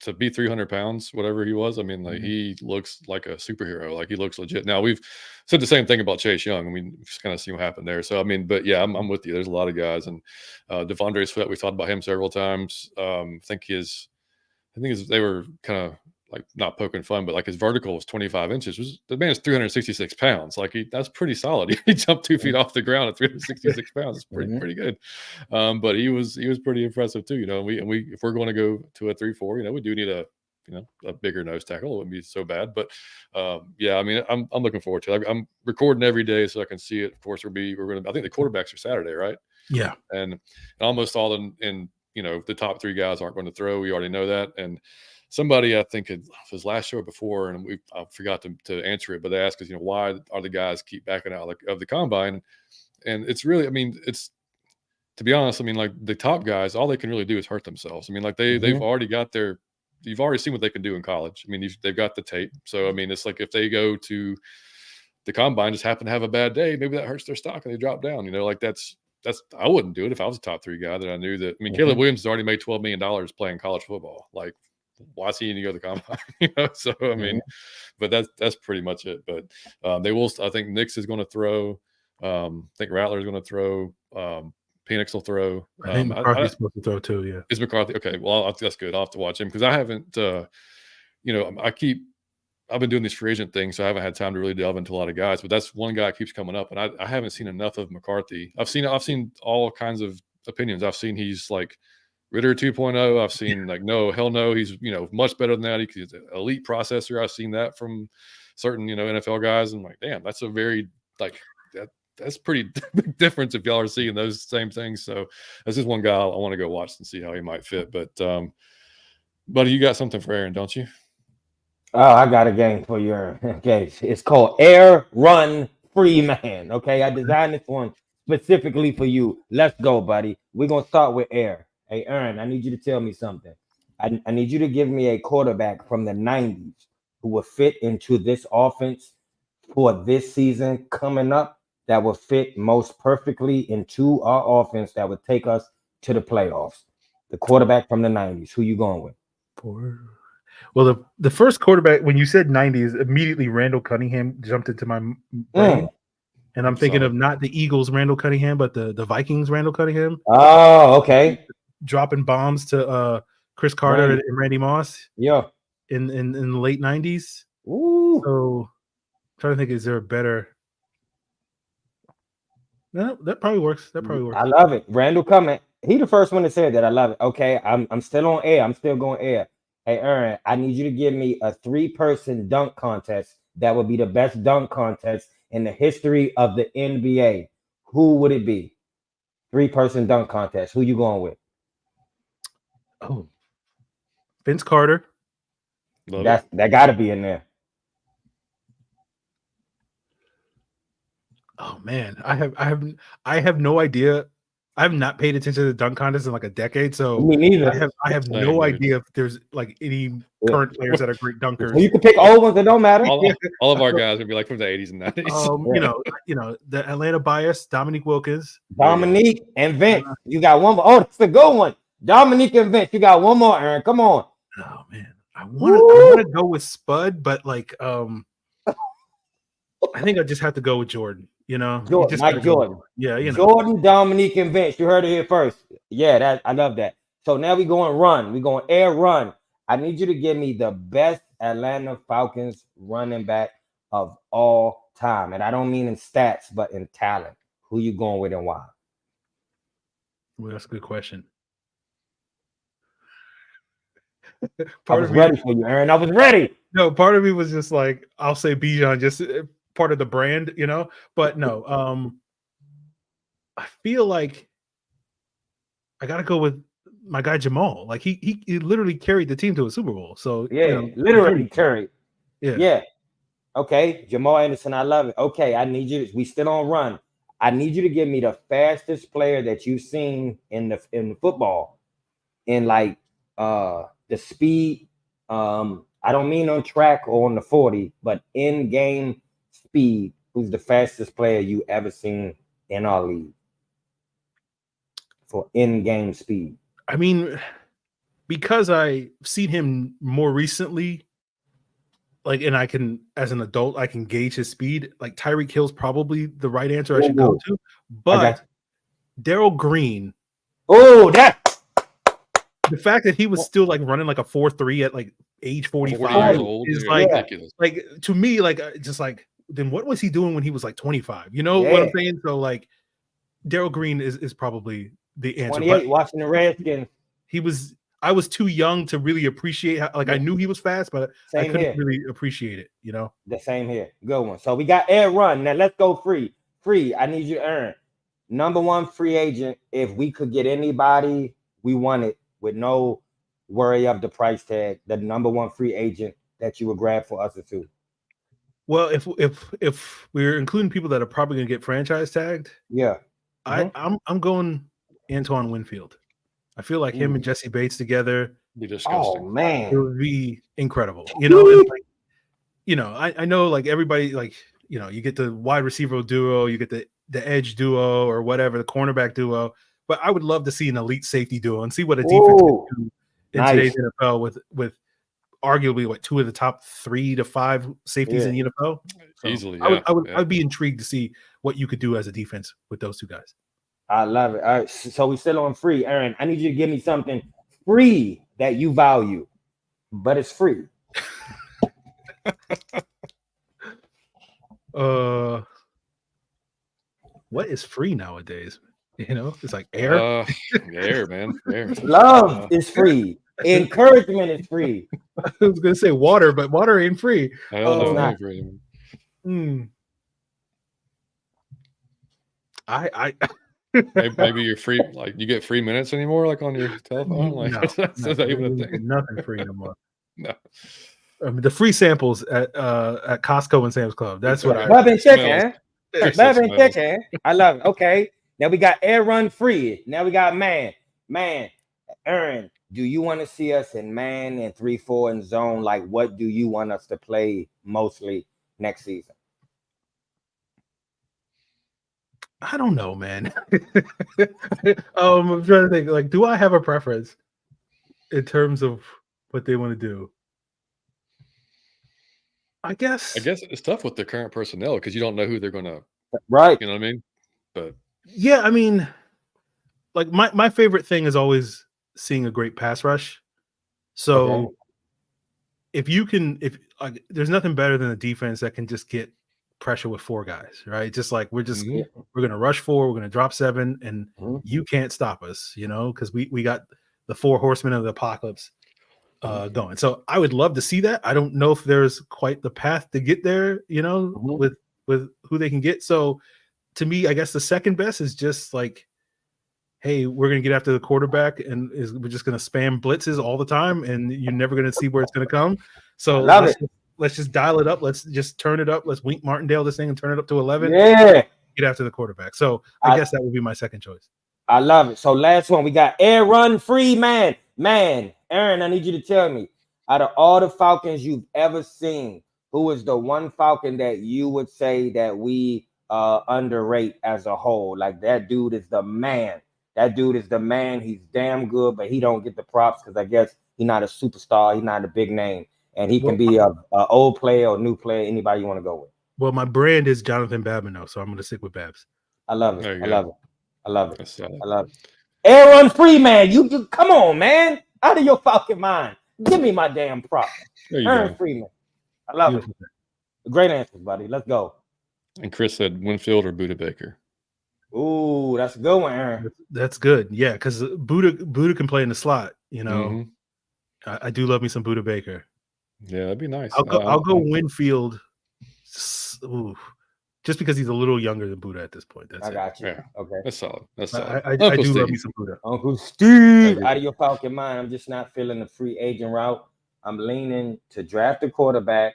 to be 300 pounds, whatever he was, I mean, like he looks like a superhero. Like he looks legit. Now we've said the same thing about Chase Young. I mean, just kind of see what happened there. So I mean, but yeah, I'm with you. There's a lot of guys, and Devondre Sweat. We've talked about him several times. I think they were kind of like not poking fun, but like his vertical was 25 inches. The man is 366 pounds. Like that's pretty solid. He jumped 2 feet off the ground at 366 pounds. It's pretty good. But he was pretty impressive too. We if we're going to go to a 3-4, we do need a bigger nose tackle. It wouldn't be so bad. But yeah, I mean, I'm looking forward to it. I'm recording every day so I can see it. Of course, we're going to. I think the quarterbacks are Saturday, right? Yeah, and almost all in the top 3 guys aren't going to throw. We already know that. And somebody, I think it was last show before, and I forgot to answer it, but they asked us, why are the guys keep backing out of the combine? And it's really, I mean, it's, to be honest, I mean, like the top guys, all they can really do is hurt themselves. I mean, like they've already got you've already seen what they can do in college. I mean, they've got the tape. So, I mean, it's like if they go to the combine, just happen to have a bad day, maybe that hurts their stock and they drop down, like that's, I wouldn't do it if I was a top 3 guy that I knew that. I mean, Caleb Williams has already made $12 million playing college football. Like, why is he in the other combine? So I mean, but that's pretty much it. But they will. I think Nix is going to throw. I think Rattler is going to throw. Penix will throw. I think McCarthy's supposed to throw too. Yeah, is McCarthy okay? Well, that's good. I'll have to watch him because I haven't. I've been doing these free agent things, so I haven't had time to really delve into a lot of guys. But that's one guy that keeps coming up, and I haven't seen enough of McCarthy. I've seen all kinds of opinions. I've seen he's like Ridder 2.0. I've seen like, no, hell no. He's, much better than that. He's an elite processor. I've seen that from certain, NFL guys. And I'm like, damn, that's a very that's pretty big difference if y'all are seeing those same things. So that's just one guy I want to go watch and see how he might fit. But buddy, you got something for Aaron, don't you? Oh, I got a game for you, Aaron. Okay. It's called Air Run Freeman. Okay. I designed this one specifically for you. Let's go, buddy. We're going to start with Air. Hey, Aaron, I need you to tell me something. I need you to give me a quarterback from the 90s who will fit into this offense for this season coming up that will fit most perfectly into our offense that would take us to the playoffs. The quarterback from the 90s. Who you going with? Well, the first quarterback, when you said 90s, immediately Randall Cunningham jumped into my brain. And I'm thinking of not the Eagles Randall Cunningham, but the Vikings Randall Cunningham. Oh, okay. Dropping bombs to Chris Carter and Randy Moss. Yeah. In the late 90s. Ooh. So I'm trying to think, is there a better? No, that probably works. I love it. Randall Cummings. He the first one that said that. I love it. Okay, I'm still on air. I'm still going air. Hey, Aaron, I need you to give me a 3-person dunk contest that would be the best dunk contest in the history of the NBA. Who would it be? 3-person dunk contest. Who you going with? Oh, Vince Carter. That got to be in there. Oh man, I have no idea. I have not paid attention to the dunk contest in like a decade, so me neither. I have no idea if there's like any current players that are great dunkers. Well, you can pick old ones, it don't matter. All of our guys would be like from the 80s and 90s. You know, the Atlanta bias, Dominique Wilkins, Dominique and Vince. You got one more. Oh, that's a good one. Dominique and Vince. You got one more, Aaron. Come on. Oh man, I want to go with Spud, but like I think I just have to go with Jordan. You know, Mike Jordan. Yeah, you know. Jordan, Dominique, and Vince. You heard it here first. Yeah, I love that. So now we're going run. We're going air run. I need you to give me the best Atlanta Falcons running back of all time. And I don't mean in stats, but in talent. Who you going with and why? Well, that's a good question. I was ready for you, Aaron. I was ready. No, part of me was just like, I'll say Bijan, just part of the brand, you know. But no, I feel like I gotta go with my guy Jamal. Like he literally carried the team to a Super Bowl. So yeah, literally carried. Yeah. Okay, Jamal Anderson, I love it. Okay, I need you. We still on run. I need you to give me the fastest player that you've seen in the football, in like the speed. I don't mean on track or on the 40, but in game speed. Who's the fastest player you ever seen in our league for in game speed? I mean, because I've seen him more recently, like, and I can, as an adult, I can gauge his speed. Like Tyreek Hill's probably the right answer I should go to, but Darrell Green. Oh, that the fact that he was still like running like a 4.3 at like age 45 is like ridiculous. Like to me, like just like then what was he doing when he was like 25? You know what I'm saying? So like Darrell Green is probably the answer. 28 watching the Redskins. I was too young to really appreciate how, like I knew he was fast, but I couldn't really appreciate it, you know. The same here. Good one. So we got air run. Now let's go free. I need you to earn number one free agent. If we could get anybody we wanted with no worry of the price tag, the number one free agent that you would grab for us or two. Well, if we're including people that are probably gonna get franchise tagged, I'm going Antoine Winfield. I feel like him and Jesse Bates together. Be disgusting. Oh man, it would be incredible. You know, like, you know, I know like everybody, like, you know, you get the wide receiver duo, you get the edge duo or whatever, the cornerback duo. But I would love to see an elite safety duo and see what a defense can do in today's NFL with arguably what two of the top 3 to 5 safeties in the NFL. So easily, I would be intrigued to see what you could do as a defense with those two guys. I love it. All right, so we still on free. Aaron, I need you to give me something free that you value, but it's free. What is free nowadays? You know, it's like air. Air, man. Air. Love is free. Encouragement is free. I was gonna say water, but water ain't free. I don't know. Free. Maybe you're free, like you get free minutes anymore, like on your telephone. Like that's not even a thing. Nothing free anymore. No. I mean, the free samples at Costco and Sam's Club. That's what I. Love and chicken. Love and chicken. I love it. Okay. Now we got air run free. Now we got man. Aaron, do you want to see us in man and 3-4 in zone? Like, what do you want us to play mostly next season? I don't know, man. I'm trying to think. Like, do I have a preference in terms of what they want to do? I guess it's tough with the current personnel because you don't know who they're going to. Right. You know what I mean? But yeah, I mean, like my favorite thing is always seeing a great pass rush. So if there's nothing better than a defense that can just get pressure with 4 guys, right? Just like we're going to rush 4, we're going to drop 7, and you can't stop us, you know, because we got the 4 horsemen of the apocalypse going. So I would love to see that. I don't know if there's quite the path to get there, you know, with who they can get. So to me, I guess the second best is just like hey, we're going to get after the quarterback and we're just going to spam blitzes all the time and you're never going to see where it's going to come. So let's just dial it up. Let's just turn it up. Let's Wink Martindale this thing and turn it up to 11. Yeah. Get after the quarterback. So I guess that would be my second choice. I love it. So last one, we got Aaron Freeman. Man, Aaron, I need you to tell me, out of all the Falcons you've ever seen, who is the one Falcon that you would say that we underrate as a whole? Like, that dude is the man. That dude is the man. He's damn good, but he don't get the props because I guess he's not a superstar. He's not a big name. And he can be a old player or new player, anybody you want to go with. Well, my brand is Jonathan Babineau, so I'm going to stick with Babs. I love it. I love it. I love it. Aaron Freeman, you come on, man. Out of your Falcon mind. Give me my damn prop. Aaron Freeman. I love it. Great answers, buddy. Let's go. And Chris said Winfield or Buda Baker. Ooh, that's a good one, Aaron. That's good. Yeah, because Buda can play in the slot. You know, I do love me some Buda Baker. Yeah, that'd be nice. I'll go Winfield. Ooh, just because he's a little younger than Buda at this point. I got you. Yeah. Okay, that's solid. That's solid. I do Steve. Love me some Buda. Uncle Steve, out of your Falcon mind, I'm just not feeling the free agent route. I'm leaning to draft a quarterback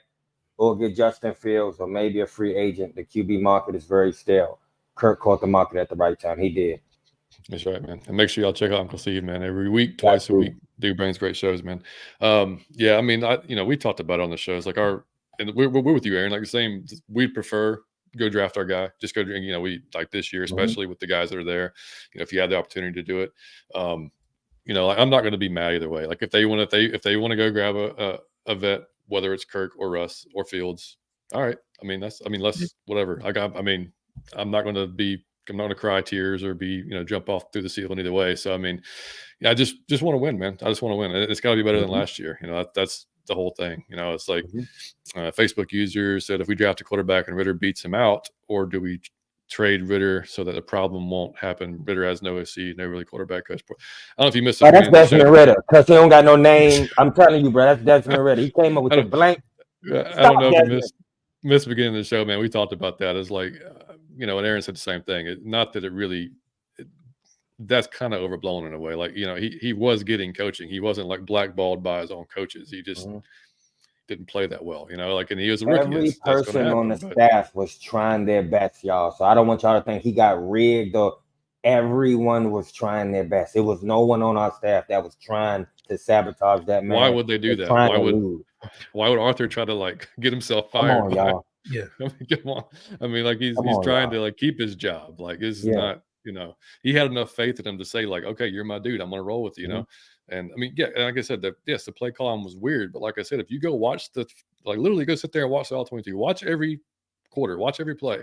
or get Justin Fields or maybe a free agent. The QB market is very stale. Kirk caught the market at the right time. He did. That's right, man. And make sure y'all check out Uncle Steve, man. Every week, twice a week, dude brings great shows, man. Yeah, I mean, we talked about it on the shows, like and we're with you, Aaron. Like the same, we'd prefer go draft our guy. Just go, we like this year, especially with the guys that are there. If you had the opportunity to do it, like, I'm not going to be mad either way. Like if they want to go grab a vet, whether it's Kirk or Russ or Fields, all right. Let's whatever. I'm not going to cry tears or jump off through the ceiling either way. So, I just want to win, man. I just want to win. It's got to be better than last year. That's the whole thing. It's like Facebook users said, if we draft a quarterback and Ridder beats him out, or do we trade Ridder so that the problem won't happen? Ridder has no OC, no really quarterback coach. I don't know if you missed it. That's Desmond Ridder because he don't got no name. I'm telling you, bro. That's Desmond Ridder. He came up with a blank. I don't know if you missed the beginning of the show, man. We talked about that. It's like, and Aaron said the same thing. Not that it really, that's kind of overblown in a way. Like, he was getting coaching. He wasn't like blackballed by his own coaches. He just didn't play that well, and he was a rookie. Every person on the staff was trying their best, y'all. So I don't want y'all to think he got rigged or everyone was trying their best. It was no one on our staff that was trying to sabotage that man. Why would they do that? Why would Arthur try to get himself fired? Come on, y'all. Yeah. Come on. He's trying to keep his job. It's not, he had enough faith in him to say okay, you're my dude. I'm going to roll with you, And like I said, the play column was weird, but like I said, if you go watch literally go sit there and watch the all 22, watch every quarter, watch every play,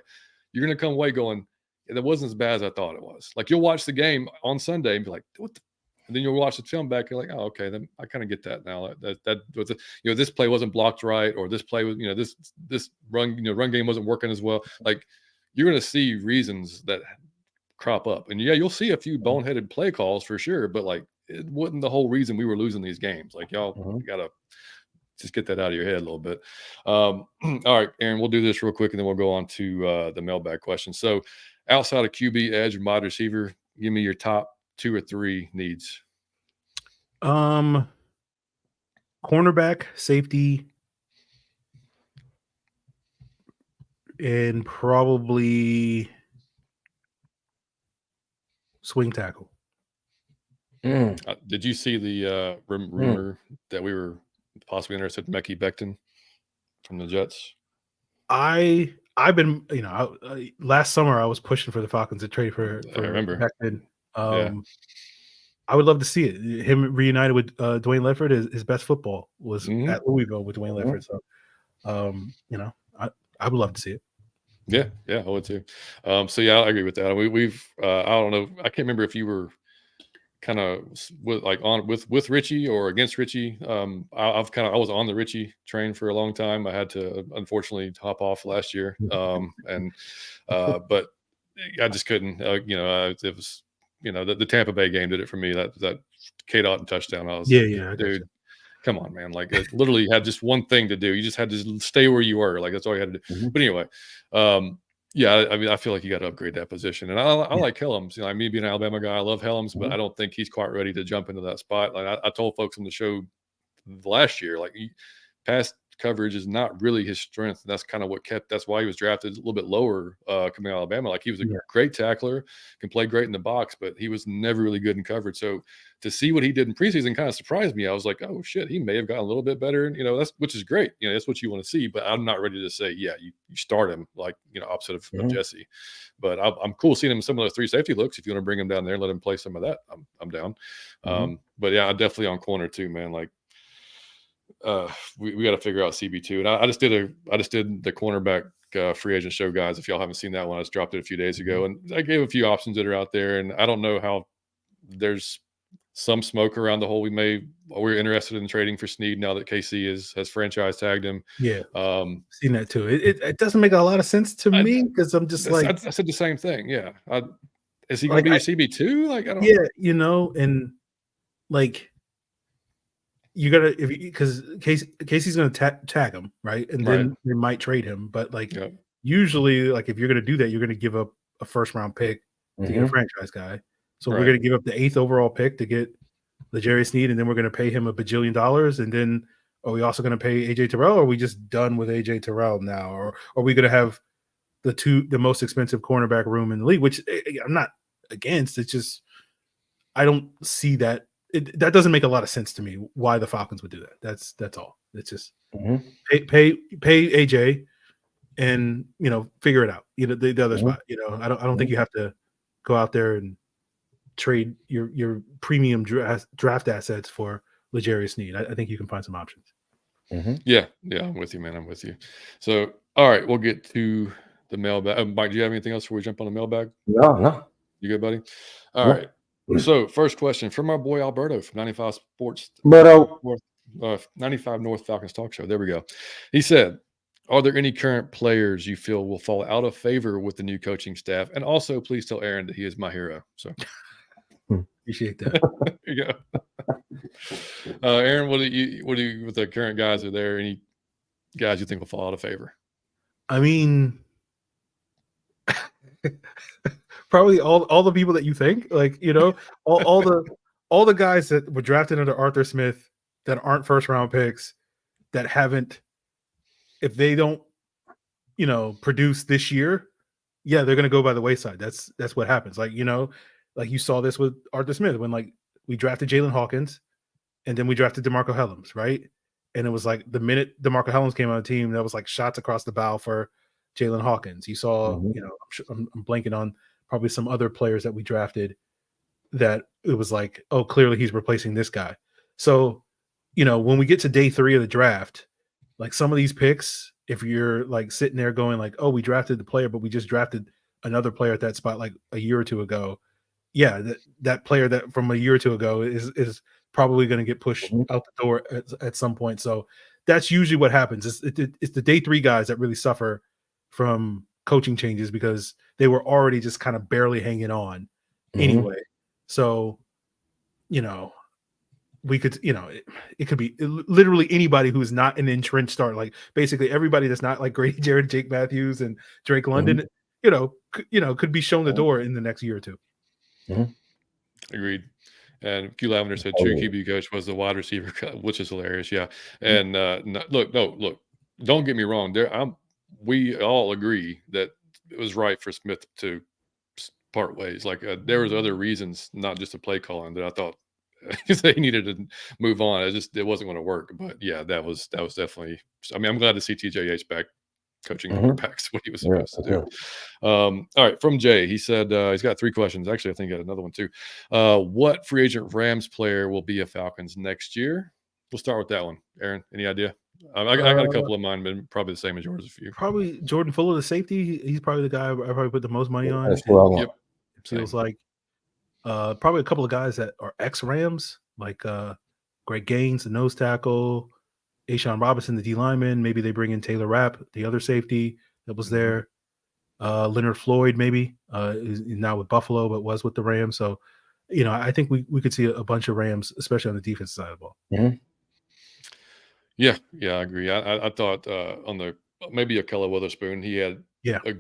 you're going to come away going, that wasn't as bad as I thought it was. You'll watch the game on Sunday and be like, what the? And then you'll watch the film back. You're like, oh, okay, then I kind of get that now. That was, this play wasn't blocked right, or this play was, this run game wasn't working as well. You're going to see reasons that crop up, and you'll see a few boneheaded play calls for sure. But it wasn't the whole reason we were losing these games. Y'all gotta just get that out of your head a little bit. All right, Aaron, we'll do this real quick, and then we'll go on to the mailbag question. So, outside of QB, edge, and wide receiver, give me your top 2 or 3 needs. Cornerback, safety, and probably swing tackle. Did you see the rumor that we were possibly interested in Mekhi Becton from the Jets? I've been, last summer I was pushing for the Falcons to trade for I remember. Becton. I would love to see it. Him reunited with Dwayne Ledford. His best football was at Louisville with Dwayne Ledford. So, I would love to see it. Yeah, I would too. So yeah, I agree with that. We've I don't know. I can't remember if you were kind of with Richie or against Richie. I was on the Richie train for a long time. I had to unfortunately hop off last year. But I just couldn't. It was the Tampa Bay game did it for me. That K-Dot touchdown. I was dude. Come on, man. It literally had just one thing to do. You just had to stay where you were. That's all you had to do. But anyway, Yeah, I mean, I feel like you got to upgrade that position, and I like Helms. You know, me being an Alabama guy, I love Helms, but I don't think he's quite ready to jump into that spot. Like I told folks on the show last year, like pass coverage is not really his strength. And that's kind of what kept. That's why he was drafted a little bit lower coming out of Alabama. Like he was a great tackler, can play great in the box, but he was never really good in coverage. So to see what he did in preseason kind of surprised me. I was like, oh shit, he may have gotten a little bit better. You know, which is great. You know, that's what you want to see. But I'm not ready to say, yeah, you start him like opposite of Jesse. But I'm cool seeing him in some of those 3 safety looks. If you want to bring him down there, let him play some of that. I'm down. But yeah, I'm definitely on corner too, man. Like. We got to figure out CB2, and I just did the cornerback free agent show, guys. If y'all haven't seen that one, I just dropped it a few days ago, and I gave a few options that are out there, and I don't know how there's some smoke around the whole. We're interested in trading for Snead now that KC has franchise tagged him. Yeah, seen that too. It doesn't make a lot of sense to me because I'm just like I said the same thing. Yeah, is he going to be a CB2? Like I don't. Yeah, and like. You gotta because Casey's gonna tag him, right? And then they might trade him. But like usually, like if you're gonna do that, you're gonna give up a 1st-round pick to get a franchise guy. So we're gonna give up the 8th overall pick to get L'Jarius Sneed, and then we're gonna pay him $1 bajillion. And then are we also gonna pay AJ Terrell? Or are we just done with AJ Terrell now? Or are we gonna have the most expensive cornerback room in the league? Which I'm not against. It's just I don't see that. That doesn't make a lot of sense to me why the Falcons would do that. That's all. It's just pay AJ and figure it out. The other spot. I don't think you have to go out there and trade your premium draft assets for L'Jarius Sneed. I think you can find some options. Yeah, I'm with you, man. I'm with you. So all right, we'll get to the mailbag. Mike, do you have anything else before we jump on the mailbag? No. You good, buddy? All right. So, first question from our boy Alberto from 95 Sports, 95 North Falcons Talk Show. There we go. He said, "Are there any current players you feel will fall out of favor with the new coaching staff? And also, please tell Aaron that he is my hero." So, appreciate that. There you go. Aaron, what do you with the current guys? Are there any guys you think will fall out of favor? I mean. Probably all the people that you think, like all the guys that were drafted under Arthur Smith that aren't 1st-round picks that haven't, if they don't produce this year, they're gonna go by the wayside. That's what happens. Like like you saw this with Arthur Smith when like we drafted Jalen Hawkins and then we drafted DeMarco Hellams, right? And it was like the minute DeMarco Hellams came on the team, that was like shots across the bow for Jalen Hawkins. You saw, I'm blanking on probably some other players that we drafted that it was like, oh, clearly he's replacing this guy. So, when we get to day 3 of the draft, like some of these picks, if you're like sitting there going like, oh, we drafted the player, but we just drafted another player at that spot like a year or two ago. Yeah, that player that from a year or two ago is probably going to get pushed out the door at some point. So that's usually what happens. It's the day 3 guys that really suffer from coaching changes because they were already just kind of barely hanging on anyway. So, we could, it could be literally anybody who's not an entrenched start. Like basically everybody that's not like Grady Jarrett, Jake Matthews, and Drake London, could be shown the door in the next year or two. Agreed. And Q Lavender said true QB coach was the wide receiver, which is hilarious. Yeah. And look, don't get me wrong. We all agree that it was right for Smith to part ways. Like there was other reasons, not just a play calling, that I thought they needed to move on. It wasn't going to work. But yeah, that was definitely. I mean, I'm glad to see TJH back coaching quarterbacks, what he was supposed to do. All right, from Jay, he said he's got 3 questions. Actually, I think he got another one too. What free agent Rams player will be a Falcons next year? We'll start with that one. Aaron, any idea? I got a couple of mine, but probably the same as yours. Probably Jordan Fuller, the safety. He's probably the guy I probably put the most money on. That's what I want. Yep. Feels like probably a couple of guys that are ex-Rams, like Greg Gaines, the nose tackle, Ashawn Robinson, the D lineman. Maybe they bring in Taylor Rapp, the other safety that was there. Leonard Floyd, maybe is now with Buffalo, but was with the Rams. So, I think we could see a bunch of Rams, especially on the defense side of the ball. Yeah, I agree. I thought on the maybe Akella Witherspoon, he had a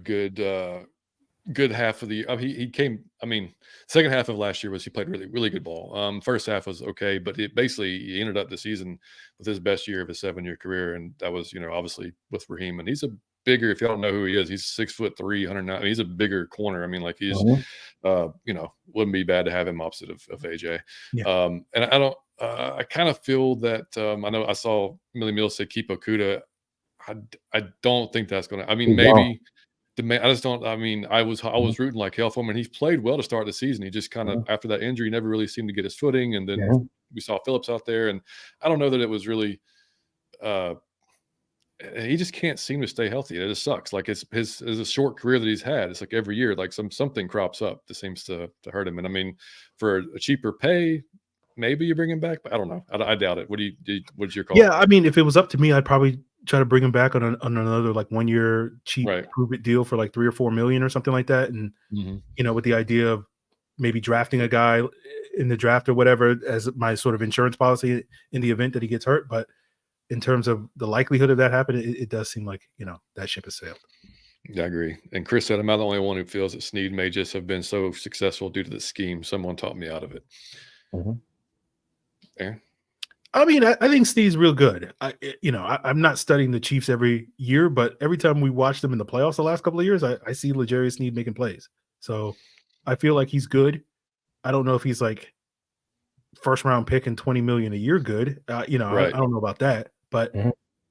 good half of the he came. I mean, second half of last year he played really, really good ball. First half was okay, but he ended up the season with his best year of his 7-year career, and that was obviously with Raheem. And he's a bigger. If y'all don't know who he is, he's 6'3", 109. I mean, he's a bigger corner. I mean, like he's wouldn't be bad to have him opposite of AJ. Yeah. And I don't. I kind of feel that I know I saw Millie Mills say keep Okuda. I don't think that's going to. I mean, maybe. I just don't. I mean, I was rooting like hell for him, and he's played well to start the season. He just kind of after that injury never really seemed to get his footing, and then we saw Phillips out there, and I don't know that it was really. He just can't seem to stay healthy. It just sucks. Like it's a short career that he's had. It's like every year, like something crops up that seems to hurt him. And I mean, for a cheaper pay, maybe you bring him back, but I don't know. I doubt it. What's your call? Yeah, I mean, if it was up to me, I'd probably try to bring him back on another like 1 year cheap prove it deal for like $3 or $4 million or something like that. And with the idea of maybe drafting a guy in the draft or whatever as my sort of insurance policy in the event that he gets hurt. But in terms of the likelihood of that happening, it does seem like that ship has sailed. Yeah, I agree. And Chris said, "I'm not the only one who feels that Snead may just have been so successful due to the scheme. Someone taught me out of it." Aaron? I mean, I think Snead's real good. I'm not studying the Chiefs every year, but every time we watch them in the playoffs the last couple of years, I see L'Jarius Snead making plays. So I feel like he's good. I don't know if he's like first round pick and $20 million a year good. I don't know about that, but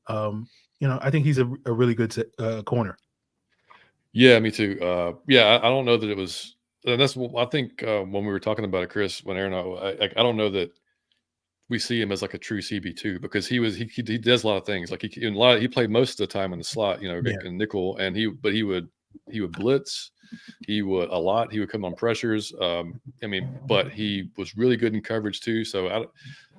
I think he's a really good corner. Yeah, me too. I don't know that it was. That's I think when we were talking about it, Chris, when Aaron, I don't know that we see him as like a true CB2 because he does a lot of things. Like he played most of the time in the slot, in nickel, and he would blitz. He would come on pressures. But he was really good in coverage too. So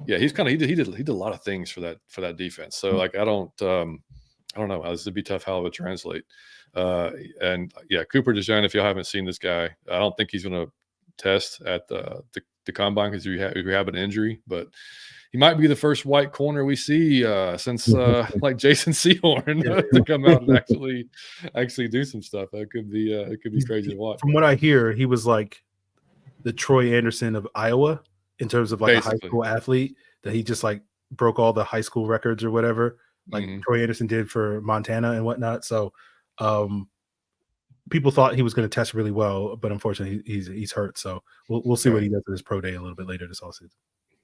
he did a lot of things for that defense. So like I don't know. This would be tough how it would translate. Cooper DeJean, if y'all haven't seen this guy, I don't think he's going to test at the combine because we have an injury, but he might be the first white corner we see since like Jason Sehorn to come out and actually do some stuff. It could be crazy to watch. From what I hear, he was like the Troy Anderson of Iowa in terms of like basically a high school athlete, that he just like broke all the high school records or whatever, like Troy Anderson did for Montana and whatnot. So people thought he was going to test really well, but unfortunately he's hurt. So we'll see what he does at his pro day a little bit later this offseason.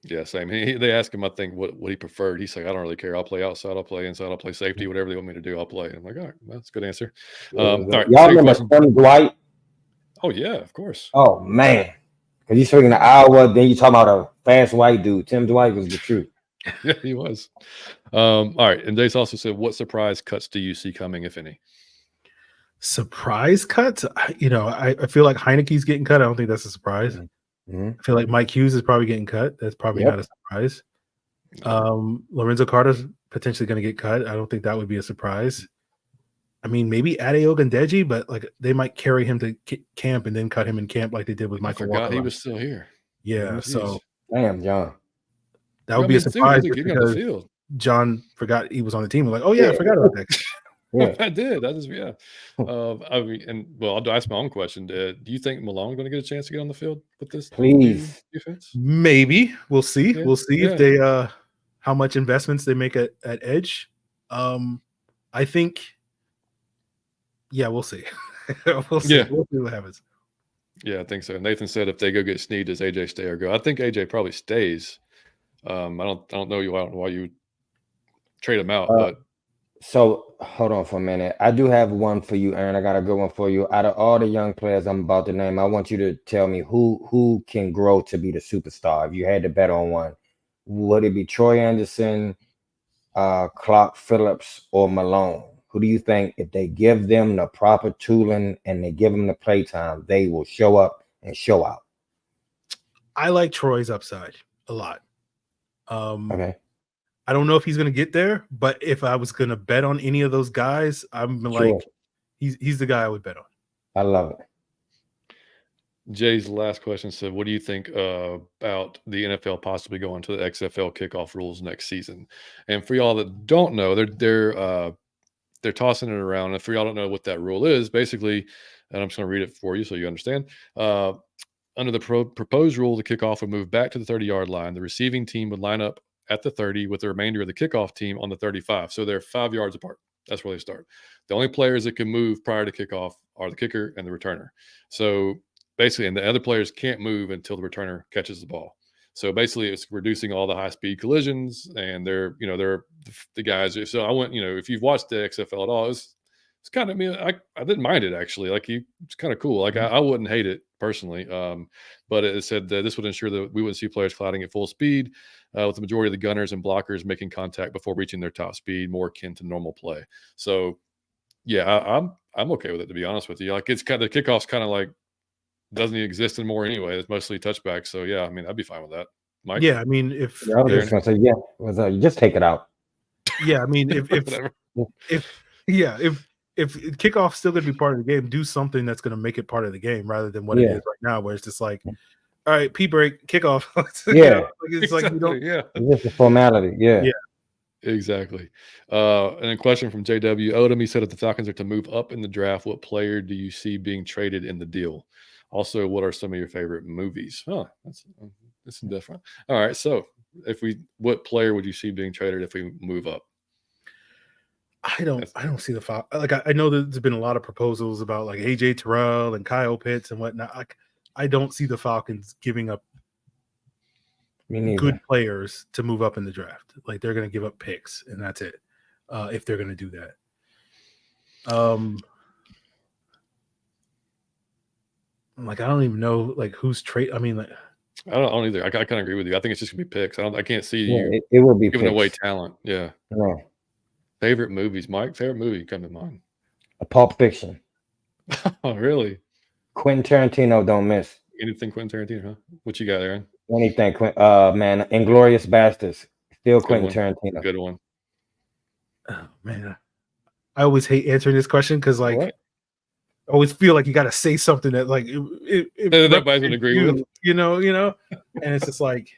Yeah, same. They asked him, I think, what he preferred. He's like, I don't really care. I'll play outside. I'll play inside. I'll play safety. Whatever they want me to do, I'll play. And I'm like, all right, that's a good answer. All right, y'all remember Tim Dwight? Oh yeah, of course. Oh man, because he's speaking to Iowa. Then you talk about a fast white dude. Tim Dwight was the truth. Yeah, he was. All right, and Dace also said, what surprise cuts do you see coming, if any? Surprise cuts? I feel like Heineke's getting cut. I don't think that's a surprise. I feel like Mike Hughes is probably getting cut. That's probably not a surprise. Lorenzo Carter's potentially going to get cut. I don't think that would be a surprise. I mean, maybe Ade Ogundeji, but like they might carry him to camp and then cut him in camp like they did with Michael Walker. He was still here. Yeah, so damn, John. That would be a surprise because John forgot he was on the team. Like, oh yeah, I forgot about that. Yeah. I did. I'll ask my own question. Do you think Malone going to get a chance to get on the field with this defense? Maybe. We'll see. Yeah. We'll see if they how much investments they make at edge. I think. Yeah, we'll see. We'll see. Yeah. We'll see what happens. Yeah, I think so. Nathan said if they go get Snead, does AJ stay or go? I think AJ probably stays. I don't know why you would trade him out, but. So hold on for a minute. I do have one for you, Aaron. I got a good one for you. Out of all the young players I'm about to name, I want you to tell me who can grow to be the superstar. If you had to bet on one, would it be Troy Anderson, Clark Phillips, or Malone? Who do you think, if they give them the proper tooling and they give them the play time, they will show up and show out? I like Troy's upside a lot. Okay. I don't know if he's going to get there, but if I was going to bet on any of those guys, I'm like, he's the guy I would bet on. I love it. Jay's last question said, what do you think about the NFL possibly going to the XFL kickoff rules next season? And for y'all that don't know, they're they're tossing it around. If y'all don't know what that rule is, basically, and I'm just going to read it for you so you understand. Under the proposed rule, the kickoff would move back to the 30-yard line. The receiving team would line up at the 30 with the remainder of the kickoff team on the 35. So they're 5 yards apart. That's where they start. The only players that can move prior to kickoff are the kicker and the returner. So basically, and the other players can't move until the returner catches the ball. So basically, it's reducing all the high-speed collisions, and they're the guys. So I went, if you've watched the XFL at all, it's kind of, I didn't mind it actually. Like it's kind of cool. Like I wouldn't hate it personally, but it said that this would ensure that we wouldn't see players colliding at full speed, with the majority of the gunners and blockers making contact before reaching their top speed, more akin to normal play. So yeah, I'm okay with it, to be honest with you. Like it's kind of, the kickoff's kind of like doesn't exist anymore anyway. It's mostly touchback. So yeah, I mean, I'd be fine with that. Mike? Yeah, I mean, if I was just gonna say, you just take it out. Yeah, I mean, if kickoff's still going to be part of the game, do something that's going to make it part of the game rather than what it is right now, where it's just like, all right, pee break, kickoff. It's like you don't. It's just a formality. Yeah. Exactly. And a question from JW Odom. He said, if the Falcons are to move up in the draft, what player do you see being traded in the deal? Also, what are some of your favorite movies? That's different. All right. So what player would you see being traded if we move up? I don't see the Falcons. Like I know that there's been a lot of proposals about like AJ Terrell and Kyle Pitts and whatnot. Like I don't see the Falcons giving up good players to move up in the draft. Like they're going to give up picks and that's it. If they're going to do that. Like I don't even know like who's trade. I mean, like I don't either. I kind of agree with you. I think it's just gonna be picks. I can't see you. It will be giving picks. Away talent. Yeah. No. Favorite movies, Mike? Favorite movie come to mind? A Pulp Fiction. Oh, really? Quentin Tarantino don't miss. Anything Quentin Tarantino, huh? What you got, Aaron? Anything, man. Inglourious Bastards. Still Quentin Tarantino. Good one. Oh man, I always hate answering this question because like I always feel like you got to say something that like everybody's gonna agree with. You know, and it's just like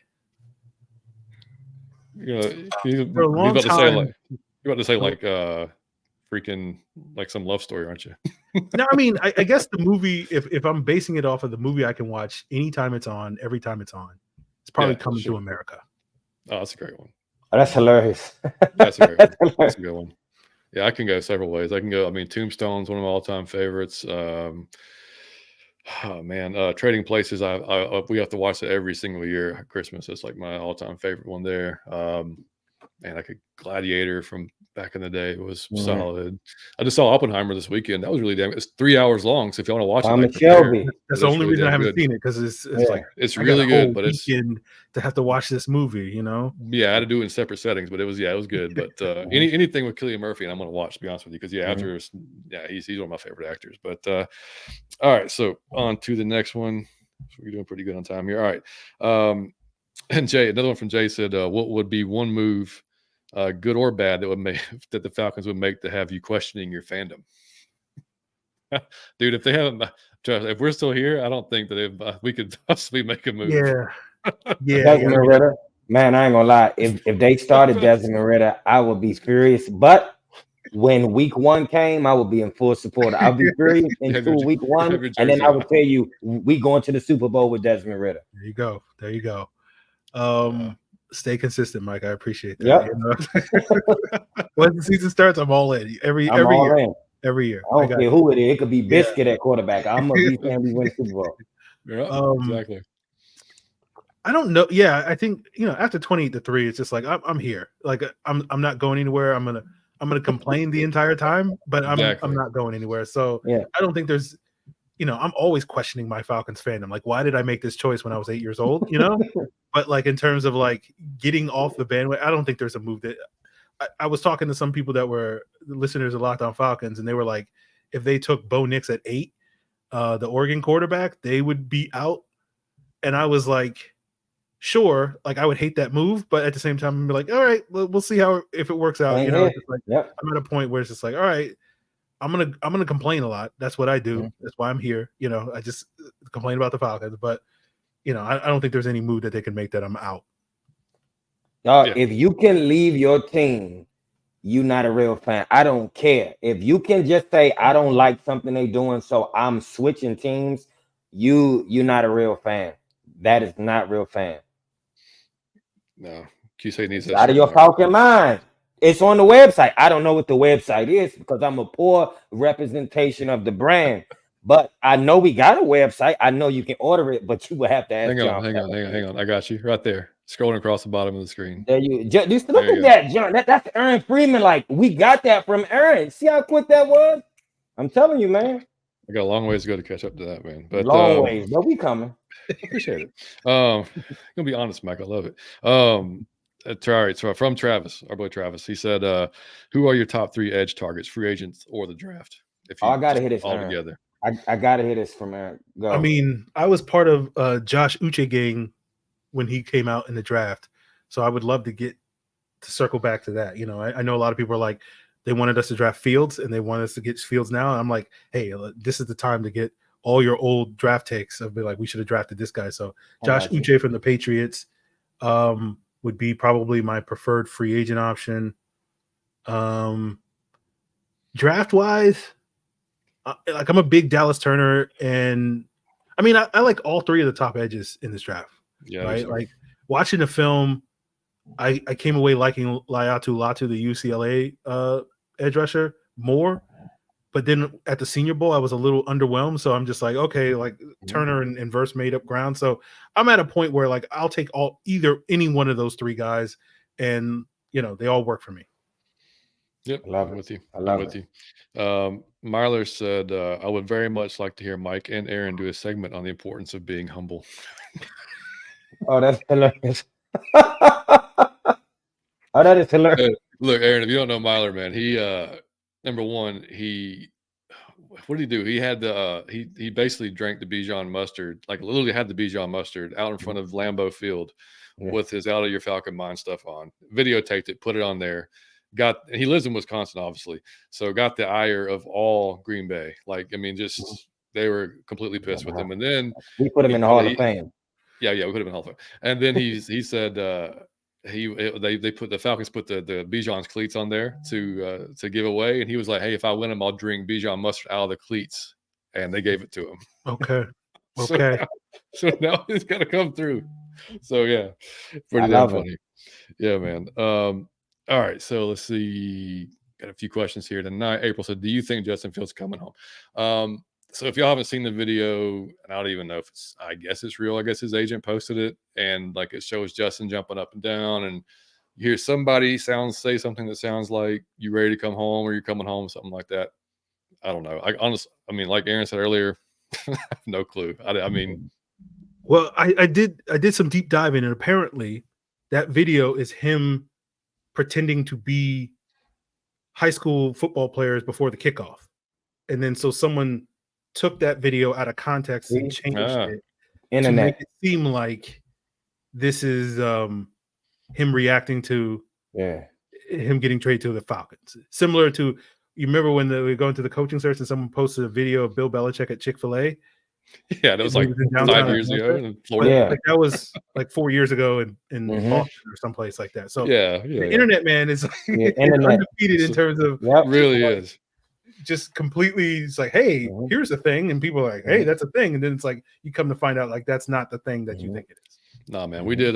you're about to say like freaking like some love story, aren't you? No, I mean I guess the movie, if I'm basing it off of the movie I can watch anytime it's on, every time it's on, it's probably Coming to America. Oh, that's a great one. Oh, that's hilarious. That's a great one. That's a good one. Yeah, I can go several ways. I can go. I mean, Tombstone's one of my all-time favorites. Trading Places. We have to watch it every single year at Christmas. It's like my all-time favorite one there. Gladiator from back in the day was solid. I just saw Oppenheimer this weekend. That was really damn. It's 3 hours long. So if you want to watch it, Shelby. That's the only reason I haven't seen it because it's like it's really good. But it's to have to watch this movie, Yeah, I had to do it in separate settings, but it was good. But anything with Cillian Murphy, and I'm going to watch. To be honest with you, because he's one of my favorite actors. But all right, so on to the next one. So we're doing pretty good on time here. All right, and Jay, another one from Jay said, "What would be one move?" Good or bad, that the Falcons would make to have you questioning your fandom, dude. If we're still here, I don't think that we could possibly make a move. Desmond Ridder, man, I ain't gonna lie. If they started Desmond Ridder, I would be furious. But when week 1 came, I would be in full support. I'll be furious until week 1, and then I would tell you we going to the Super Bowl with Desmond Ridder. There you go. Stay consistent, Mike. I appreciate that. Once the season starts, I'm all in. Every year. Every year. I don't care who it is. It could be Biscuit at quarterback. I'm gonna be saying we win the Super Bowl. Yeah, exactly. I don't know. Yeah, I think after 28-3, it's just like I'm here. Like I'm not going anywhere. I'm gonna complain the entire time, but I'm not going anywhere. So I don't think there's. I'm always questioning my Falcons fandom. Like, why did I make this choice when I was 8 years old? But like in terms of like getting off the bandwagon, I don't think there's a move that I was talking to some people that were listeners of Locked On Falcons, and they were like, if they took Bo Nix at 8, the Oregon quarterback, they would be out. And I was like, sure, like I would hate that move, but at the same time, I'd be like, all right, we'll see if it works out. I'm at a point where it's just like, all right, I'm gonna complain a lot. That's what I do. That's why I'm here. I just complain about the Falcons, but I don't think there's any move that they can make that I'm out. If you can leave your team you're not a real fan. I don't care. If you can just say I don't like something they doing, so I'm switching teams, you're not a real fan. That is not real fan. No, QC needs that out of your shit. Falcon mind. It's on the website. I don't know what the website is because I'm a poor representation of the brand. But I know we got a website. I know you can order it, but you would have to ask. Hang on. I got you right there. Scrolling across the bottom of the screen. There you just look at that, John. That's Aaron Freeman. Like, we got that from Aaron. See how quick that was? I'm telling you, man. I got a long ways to go to catch up to that, man. But long ways, but we coming. Appreciate it. Gonna be honest, Mike. I love it. All right, so from Travis, our boy Travis, he said, "Who are your top 3 edge targets, free agents or the draft?" If you I gotta hit this all Aaron. together. I gotta hit this from Aaron. Go. I mean, I was part of Josh Uche gang when he came out in the draft, so I would love to circle back to that. You know, I know a lot of people are like, they wanted us to draft Fields and they want us to get Fields now. And I'm like, hey, this is the time to get all your old draft takes. I'd be like, we should have drafted this guy. So Josh Uche from the Patriots would be probably my preferred free agent option. Draft wise, like, I'm a big Dallas Turner, and I mean, I like all 3 of the top edges in this draft. Yeah, right. Like, watching the film, I came away liking Laiatu Latu, the UCLA edge rusher, more. But then at the Senior Bowl, I was a little underwhelmed. So I'm just like, okay, like Turner and Verse made up ground. So I'm at a point where, like, I'll take any one of those 3 guys, and they all work for me. Yep, I'm with you. I'm with you. Myler said, I would very much like to hear Mike and Aaron do a segment on the importance of being humble. Oh, that's hilarious. Oh, that is hilarious. Look, Aaron, if you don't know Myler, man, he number one, what did he do? He had he basically drank the Bijan mustard, like literally had the Bijan mustard out in front of Lambeau Field with his Out of Your Falcon Mind stuff on, videotaped it, put it on there. He lives in Wisconsin, obviously, so got the ire of all Green Bay. Like, I mean, just they were completely pissed with him. And then we put him in the Hall of Fame. Yeah, we put him in the Hall of Fame. And then he said the Falcons put the Bijan's cleats on there to give away, and he was like, "Hey, if I win them, I'll drink Bijan mustard out of the cleats," and they gave it to him. Okay. So now he's got to come through. So yeah, pretty damn funny. Yeah, man. All right, so let's see. Got a few questions here tonight. April said, "Do you think Justin Fields coming home?" So if y'all haven't seen the video, and I don't even know if I guess it's real. I guess his agent posted it, and like it shows Justin jumping up and down, and you hear somebody say something that sounds like you ready to come home or you're coming home, something like that. I don't know. I mean, like Aaron said earlier, I have no clue. I mean, well, I did some deep diving, and apparently that video is him pretending to be high school football players before the kickoff, and then so someone took that video out of context and changed it to make it seem like this is him reacting to him getting traded to the Falcons. Similar to, you remember when we were going to the coaching search and someone posted a video of Bill Belichick at Chick-fil-A? Yeah, that was like 5 years ago in Florida. Yeah, like that was like 4 years ago in Boston or someplace like that. So the internet, man, is like undefeated in terms of really is. Just completely, it's like, hey, here's the thing, and people are like, hey, that's a thing, and then it's like you come to find out like that's not the thing that you think it is. Nah, man, we did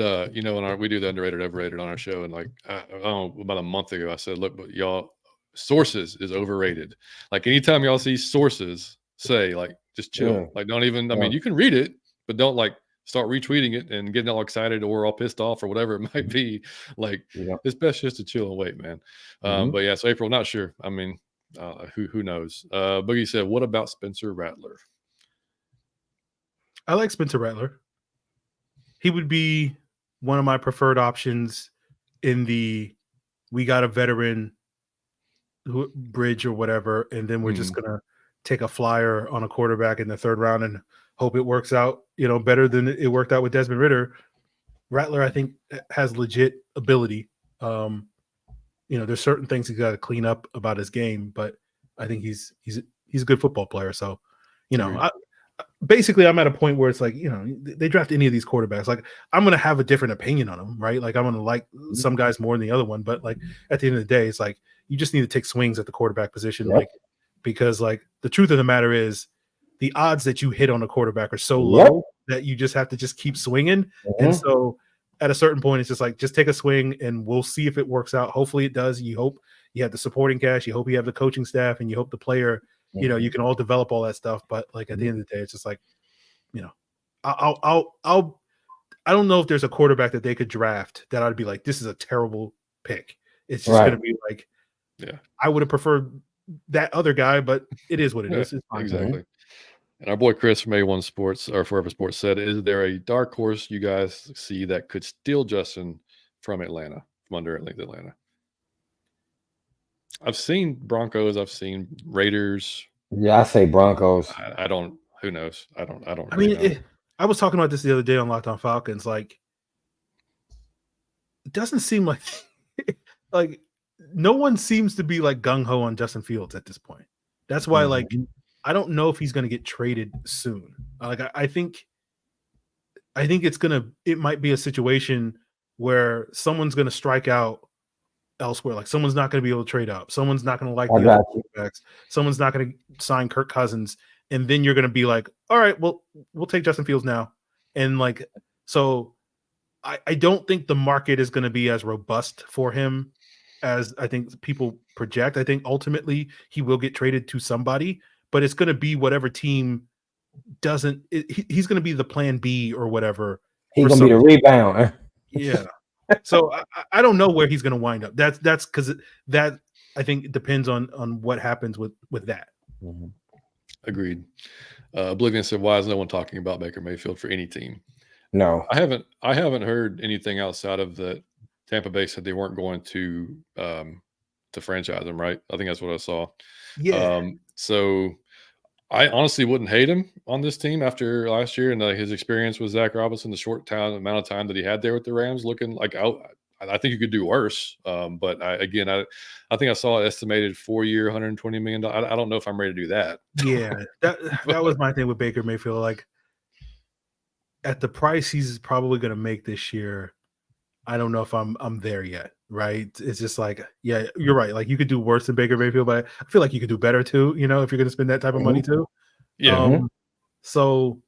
we do the underrated overrated on our show, and like I don't know, about a month ago I said, look, but y'all, sources is overrated. Like anytime y'all see sources, say like just chill. Like don't even, I mean, you can read it, but don't like start retweeting it and getting all excited or all pissed off or whatever it might be. Like it's best just to chill and wait, man. But yeah, so April, not sure. I mean, who knows? Boogie said, what about Spencer Rattler? I like Spencer Rattler. He would be one of my preferred options in the we got a veteran bridge or whatever, and then we're just gonna take a flyer on a quarterback in the 3rd round and hope it works out, better than it worked out with Desmond Ridder. Rattler, I think, has legit ability. There's certain things he's got to clean up about his game, but I think he's a good football player. So, basically I'm at a point where it's like, they draft any of these quarterbacks, like I'm going to have a different opinion on them, right? Like I'm going to like some guys more than the other one, but like at the end of the day, it's like you just need to take swings at the quarterback position, like because like the truth of the matter is the odds that you hit on a quarterback are so low that you just have to just keep swinging. And so at a certain point, it's just like, just take a swing and we'll see if it works out. Hopefully it does. You hope you have the supporting cast, you hope you have the coaching staff, and you hope the player, you know, you can all develop all that stuff. But like at the end of the day, it's just like, you know, I don't know if there's a quarterback that they could draft that I'd be like, this is a terrible pick. It's just going to be like, I would have preferred that other guy, but it is what it is. It's fine. Exactly. And our boy Chris from A1 Sports or Forever Sports said, is there a dark horse you guys see that could steal Justin from Atlanta, from under Atlanta? I've seen Broncos. I've seen Raiders. Yeah, I say Broncos. I don't. Who knows? I don't. I mean, I was talking about this the other day on Locked On Falcons. Like, it doesn't seem like like no one seems to be like gung ho on Justin Fields at this point. That's why, like, I don't know if he's going to get traded soon. Like, I think it might be a situation where someone's going to strike out elsewhere. Like, someone's not going to be able to trade up. Someone's not going to like the other quarterbacks. Someone's not going to sign Kirk Cousins. And then you're going to be like, all right, well, we'll take Justin Fields now. And like, so I don't think the market is going to be as robust for him as I think people project. I think ultimately he will get traded to somebody, but it's going to be whatever team doesn't. He's going to be the plan B or whatever. He's going to be the rebound. Yeah. So I don't know where he's going to wind up. That's because that I think depends on what happens with that. Agreed. Oblivion said, "Why is no one talking about Baker Mayfield for any team?" No, I haven't heard anything outside of that. Tampa Bay said they weren't going to franchise him, right? I think that's what I saw. Yeah. So I honestly wouldn't hate him on this team after last year and his experience with Zach Robinson, the short amount of time that he had there with the Rams, looking like I think you could do worse. But I think I saw an estimated 4-year, $120 million. I don't know if I'm ready to do that. Yeah, that was my thing with Baker Mayfield. Like, at the price he's probably going to make this year, I don't know if I'm there yet. Right? It's just like, yeah, you're right. Like, you could do worse than Baker Mayfield, but I feel like you could do better too. You know, if you're going to spend that type of money too. Yeah. So,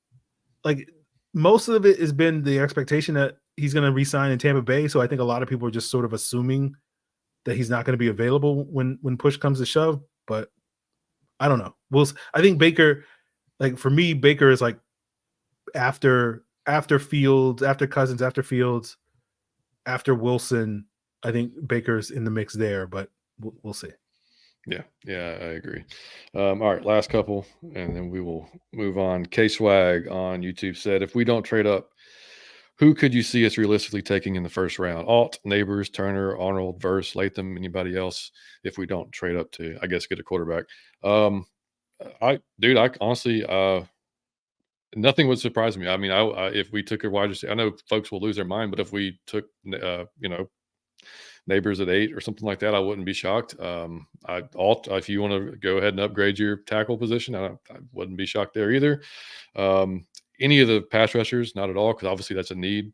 like, most of it has been the expectation that he's going to re-sign in Tampa Bay. So I think a lot of people are just sort of assuming that he's not going to be available when push comes to shove. But I don't know. I think Baker, like, for me, Baker is like after Fields, after Cousins, after Fields, after Wilson. I think Baker's in the mix there, but we'll see. Yeah, I agree. All right, last couple, and then we will move on. K-Swag on YouTube said, if we don't trade up, who could you see us realistically taking in the first round? Alt, Neighbors, Turner, Arnold, Verse, Latham, anybody else? If we don't trade up to, I guess, get a quarterback. I honestly, nothing would surprise me. I mean, if we took a wide receiver, I know folks will lose their mind, but if we took, Neighbors at 8 or something like that, I wouldn't be shocked. If you want to go ahead and upgrade your tackle position, I wouldn't be shocked there either. Any of the pass rushers, not at all, because obviously that's a need.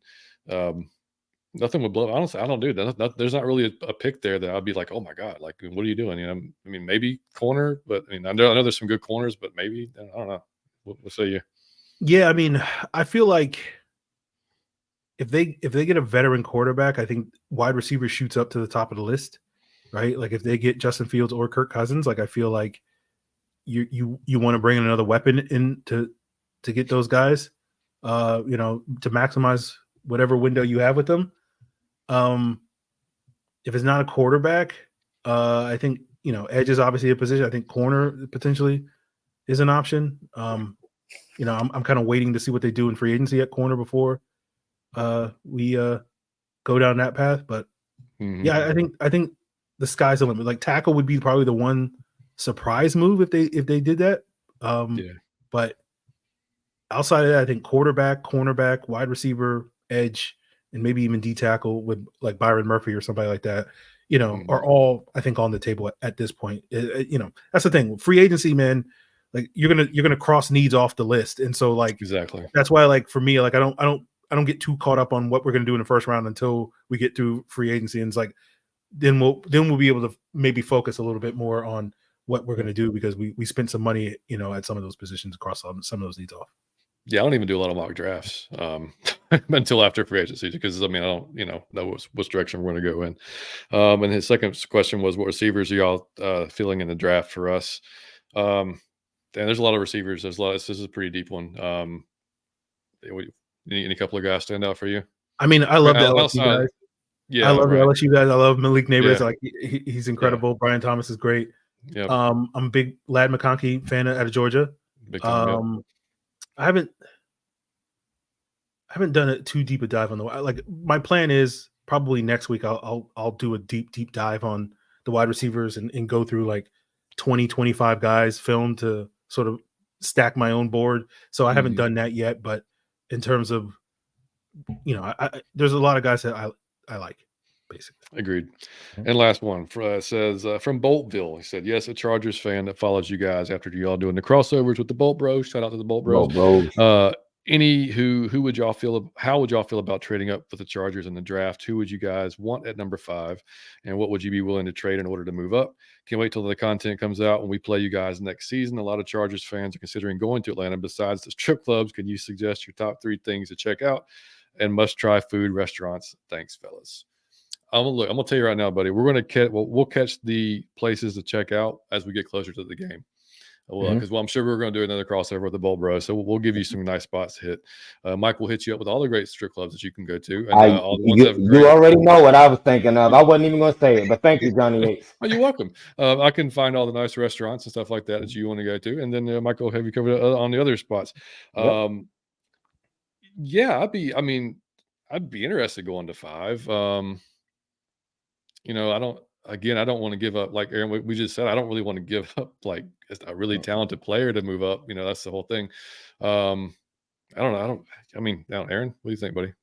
Nothing would blow. Honestly, I don't do that. There's not really a pick there that I'd be like, oh my god, like, what are you doing? You know, I mean, maybe corner, but I mean, I know there's some good corners, but maybe I don't know. We'll say you. Yeah, I mean, I feel like if they get a veteran quarterback, I think wide receiver shoots up to the top of the list, right? Like, if they get Justin Fields or Kirk Cousins, like, I feel like you want to bring in another weapon in to get those guys, to maximize whatever window you have with them. If it's not a quarterback, I think, edge is obviously a position. I think corner potentially is an option. I'm kind of waiting to see what they do in free agency at corner before we go down that path. But yeah, I think the sky's the limit. Like, tackle would be probably the one surprise move if they did that. But outside of that, I think quarterback, cornerback, wide receiver, edge, and maybe even D tackle with like Byron Murphy or somebody like that, are all, I think, on the table at this point. That's the thing. Free agency, man, like, you're gonna cross needs off the list, and so, like, exactly. That's why, like, for me, like, I don't get too caught up on what we're gonna do in the first round until we get through free agency. And it's like, then we'll be able to maybe focus a little bit more on what we're going to do, because we spent some money, at some of those positions across some of those needs off. Yeah, I don't even do a lot of mock drafts until after free agency, because I know which direction we're going to go in. And his second question was, what receivers are y'all feeling in the draft for us? And there's a lot of receivers. This is a pretty deep one. Any couple of guys stand out for you? I mean, I love the LSU guys. Yeah, I love the LSU guys. I love Malik Neighbors. Yeah. Like he's incredible. Yeah. Brian Thomas is great. Yep. I'm a big Lad McConkey fan out of Georgia. Big time, yep. I haven't done it too deep a dive on my plan is probably next week I'll do a deep dive on the wide receivers and go through like 20-25 guys film to sort of stack my own board. So I haven't done that yet, but in terms of there's a lot of guys that I like, basically. Agreed. And last one says from Boltville. He said, yes, a Chargers fan that follows you guys after y'all doing the crossovers with the Bolt Bros. Shout out to the Bolt Bros. Who would y'all feel? How would y'all feel about trading up for the Chargers in the draft? Who would you guys want at number 5? And what would you be willing to trade in order to move up? Can't wait till the content comes out when we play you guys next season. A lot of Chargers fans are considering going to Atlanta. Besides the strip clubs, can you suggest your top 3 things to check out and must-try food restaurants? Thanks, fellas. I'm gonna tell you right now, buddy. We're gonna we'll catch the places to check out as we get closer to the game. Because I'm sure we're going to do another crossover with the Bolt Bros. So we'll give you some nice spots to hit. Mike will hit you up with all the great strip clubs that you can go to. And, you already know what I was thinking of. I wasn't even going to say it, but thank you, Johnny Yates. Oh, you're welcome. I can find all the nice restaurants and stuff like that you want to go to, and then Mike will have you covered on the other spots. Yep. Yeah, I'd be interested going to 5. I don't want to give up, like Aaron, we just said, I don't really want to give up like a really talented player to move up. That's the whole thing. Aaron, what do you think, buddy?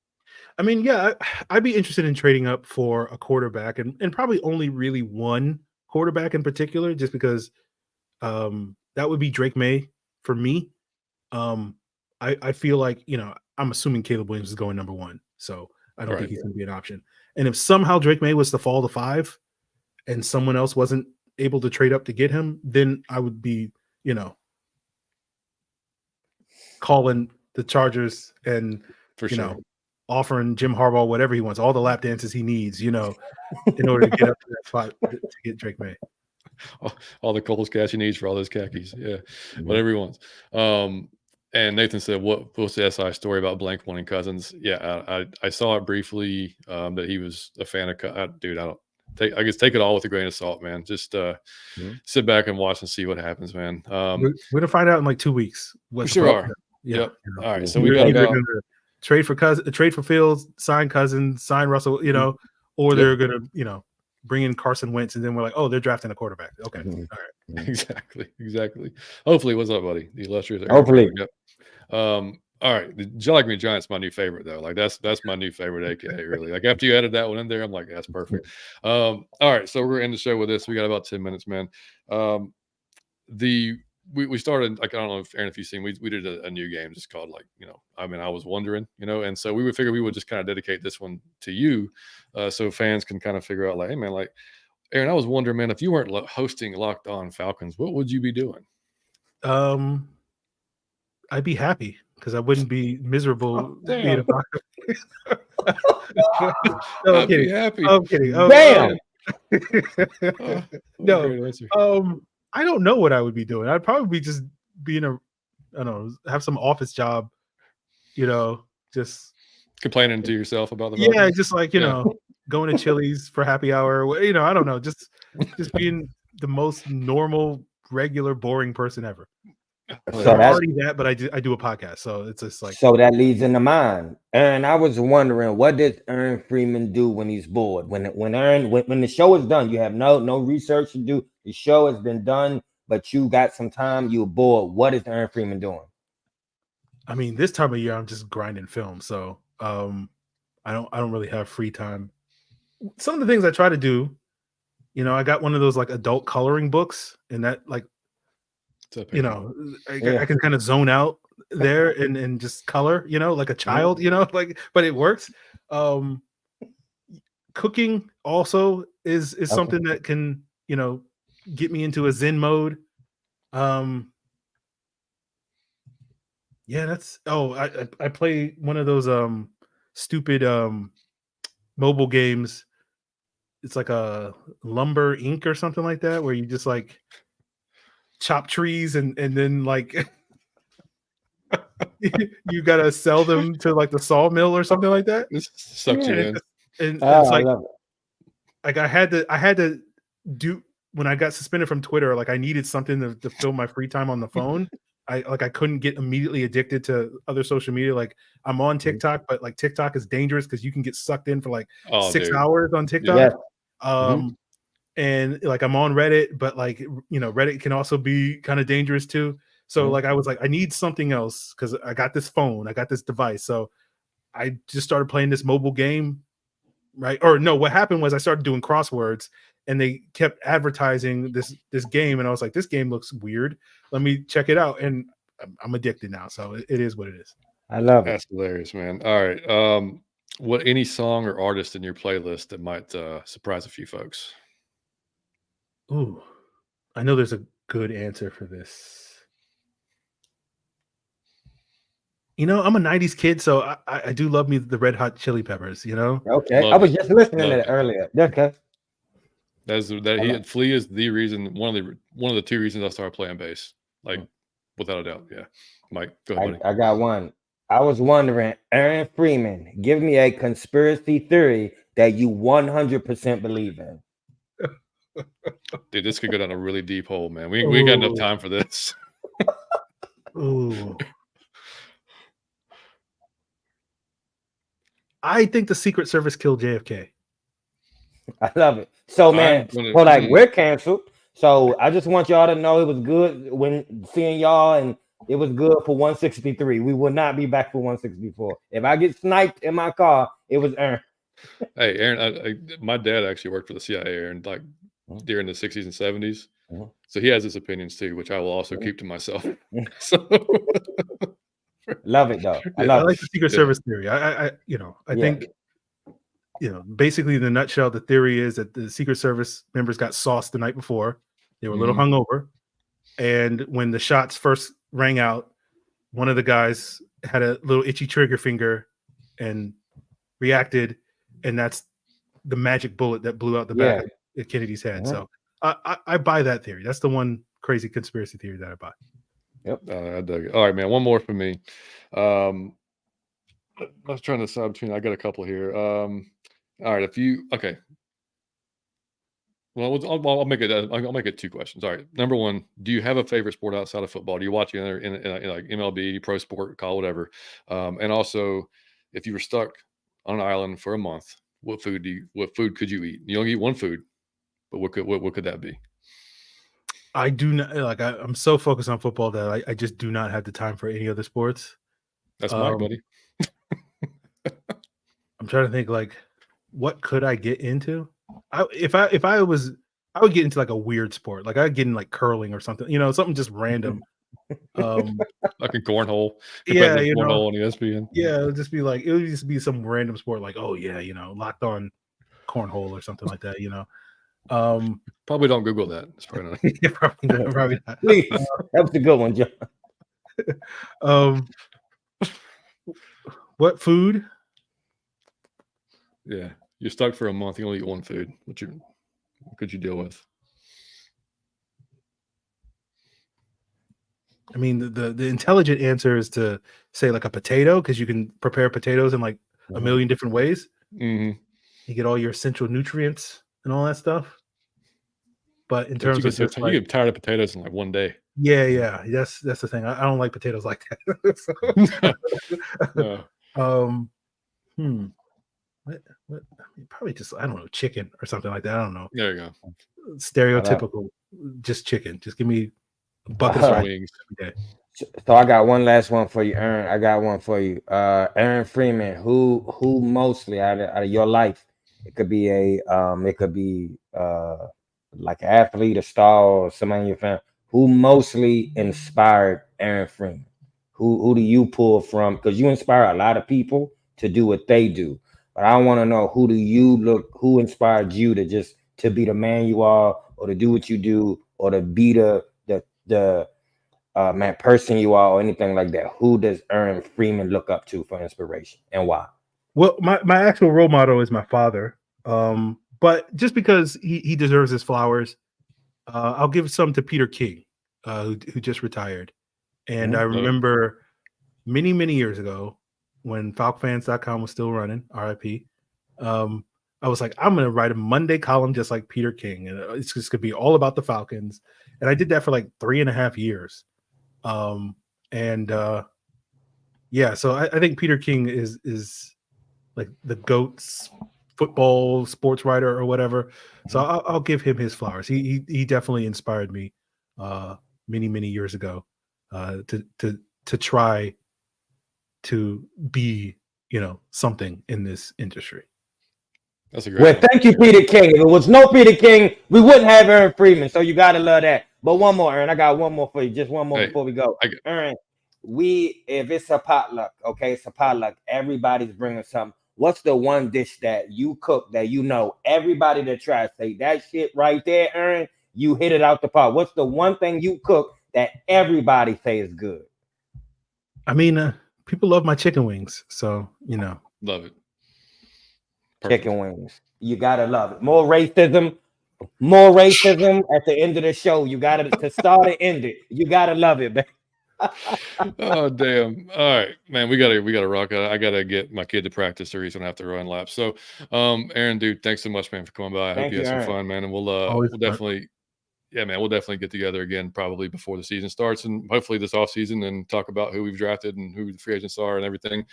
I mean, yeah, I'd be interested in trading up for a quarterback and probably only really one quarterback in particular, just because that would be Drake May for me. I feel like, I'm assuming Caleb Williams is going number 1. So I don't think he's going to be an option. And if somehow Drake May was to fall to 5, and someone else wasn't able to trade up to get him, then I would be, calling the Chargers and, offering Jim Harbaugh whatever he wants, all the lap dances he needs, in order to get up to that spot to get Drake May. All the Kohl's cash he needs for all those khakis. Yeah, whatever he wants. And Nathan said, what's the SI story about blank wanting Cousins? Yeah, I saw it briefly that he was a fan of dude, I guess take it all with a grain of salt, man. Just sit back and watch and see what happens, man. We're gonna find out in like 2 weeks. We sure are. Yep. All right. So we got trade for Fields, sign Cousins, sign Russell, or they're gonna, bring in Carson Wentz, and then we're like, oh, they're drafting a quarterback. Okay. All right. Exactly. Hopefully, what's up, buddy? The illustrious. Hopefully. Yep. All right, the Like Me Giant's my new favorite though. Like that's my new favorite AKA. Really, like after you added that one in there, I'm like, that's perfect. All right, so we're gonna end the show with this. We got about 10 minutes, man. We started, like, I don't know if Aaron, if you've seen, we did a new game just called I was wondering, and so we would figure we would just kind of dedicate this one to you, so fans can kind of figure out, like, hey man, like Aaron, I was wondering, man, if you weren't hosting Locked On Falcons, what would you be doing? I'd be happy because I wouldn't be miserable being a Falcons. I'd be happy. I'm kidding. Damn. No. I don't know what I would be doing. I'd probably be just being have some office job, just complaining to yourself about the Falcons. Yeah, just like, going to Chili's for happy hour. I don't know, just being the most normal, regular, boring person ever. So that's already that, but I do a podcast, so it's just like. So that leads into mine. Aaron, I was wondering, what does Aaron Freeman do when he's bored? When the show is done, you have no research to do. The show has been done, but you got some time. You're bored. What is Aaron Freeman doing? I mean, this time of year, I'm just grinding film, so I don't really have free time. Some of the things I try to do, I got one of those like adult coloring books, and that like. I can kind of zone out there and just color, like a child, but it works. Cooking also is something that can, get me into a Zen mode. Yeah, that's I play one of those stupid mobile games. It's like a Lumber Inc. or something like that, where you just like chop trees and then like you gotta sell them to like the sawmill or something like that. This sucks you in. And it's like, I love it. Like I had to do when I got suspended from Twitter. Like I needed something to fill my free time on the phone. I couldn't get immediately addicted to other social media. Like I'm on TikTok, but like TikTok is dangerous because you can get sucked in for like 6 hours on TikTok. Yeah. And like I'm on Reddit, but like Reddit can also be kind of dangerous too. So like I was like, I need something else because I got this phone, I got this device. So I just started playing this mobile game, right? Or no, what happened was I started doing crosswords and they kept advertising this game, and I was like, this game looks weird. Let me check it out, and I'm addicted now. So it is what it is. I love it. That's hilarious, man. All right. What any song or artist in your playlist that might surprise a few folks? Ooh, I know there's a good answer for this. I'm a 90s kid, so I do love me the Red Hot Chili Peppers, Okay. Love I was it. just listening Love to it. that earlier. Okay. Flea is the reason, one of the two reasons I started playing bass. Like without a doubt. Yeah. Mike, go ahead, buddy. I got one. I was wondering, Aaron Freeman, give me a conspiracy theory that you 100% believe in. Dude, this could go down a really deep hole, man. We ain't got enough time for this. Ooh. I think the Secret Service killed JFK. I love it. So, man, we're canceled. So I just want y'all to know it was good when seeing y'all, and it was good for 163. We will not be back for 164. If I get sniped in my car, it was Aaron. Hey, Aaron, my dad actually worked for the CIA, Aaron, like during the 60s and 70s. So he has his opinions too, which I will also keep to myself. So love it though. I like the Secret Service theory. I think basically in the nutshell, the theory is that the Secret Service members got sauced the night before. They were a little hungover, and when the shots first rang out, one of the guys had a little itchy trigger finger and reacted, and that's the magic bullet that blew out the back of Kennedy's head. So I buy that theory. That's the one crazy conspiracy theory that I buy. Yep. I dug it. All right, man. One more for me. I was trying to decide between. I got a couple here. All right, okay. Well, I'll make it. I'll make it 2 questions. All right. Number 1, do you have a favorite sport outside of football? Do you watch in like MLB, pro sport, call whatever? And also, if you were stuck on an island for a month, what food could you eat? You only eat one food, but what could that be? I do not I'm so focused on football that I just do not have the time for any other sports. That's Mike, buddy. I'm trying to think what could I get into? I would get into like a weird sport. Like I'd get in like curling or something, something just random. Like a cornhole. Yeah, cornhole on ESPN. Yeah, it would just be some random sport like, oh yeah, locked on cornhole or something like that, Probably don't Google that. It's probably not. Yeah, probably not. Please. That was a good one, John. What food? Yeah, you're stuck for a month. You only eat one food. What could you deal with? I mean, the intelligent answer is to say like a potato, because you can prepare potatoes in like a million different ways. Mm-hmm. You get all your essential nutrients and all that stuff. But in terms of you get tired of potatoes in like one day. Yeah, that's the thing. I don't like potatoes like that. What? I mean, probably just, I don't know, chicken or something like that. I don't know. There you go. Stereotypical, just chicken. Just give me a bucket of wings every day. So I got one last one for you, Aaron. I got one for you. Aaron Freeman, who mostly out of your life, it could be like an athlete, a star, or somebody in your family, who mostly inspired Aaron Freeman? Who do you pull from? Because you inspire a lot of people to do what they do. But I want to know, who inspired you to to be the man you are, or to do what you do, or to be the person you are, or anything like that? Who does Aaron Freeman look up to for inspiration, and why? Well, my actual role model is my father. But just because he deserves his flowers, I'll give some to Peter King, who just retired. And I remember many years ago when FalcFans.com was still running, RIP. I was like, I'm going to write a Monday column just like Peter King, and it's just going to be all about the Falcons. And I did that for like 3.5 years. So I think Peter King is like the GOAT's football sports writer or whatever. So I'll give him his flowers. He definitely inspired me many years ago to try to be, something in this industry. That's a great Well, thank you, Peter King. If it was no Peter King, we wouldn't have Aaron Freeman. So you gotta love that. But one more, Aaron. I got one more for you. Just one more before we go. Aaron, if it's a potluck, okay, it's a potluck. Everybody's bringing something. What's the one dish that you cook that everybody that tries say that shit right there, Aaron? You hit it out the park. What's the one thing you cook that everybody say is good? I mean, people love my chicken wings, so love it. Perfect. Chicken wings. You gotta love it. More racism at the end of the show. You gotta to start and end it. You gotta love it, man. Oh damn! All right, man, we gotta rock. I gotta get my kid to practice, or he's gonna have to run laps. So, Aaron, dude, thanks so much, man, for coming by. I hope you had some fun, man, and we'll definitely. Yeah, man, we'll definitely get together again probably before the season starts, and hopefully this offseason, and talk about who we've drafted and who the free agents are and everything.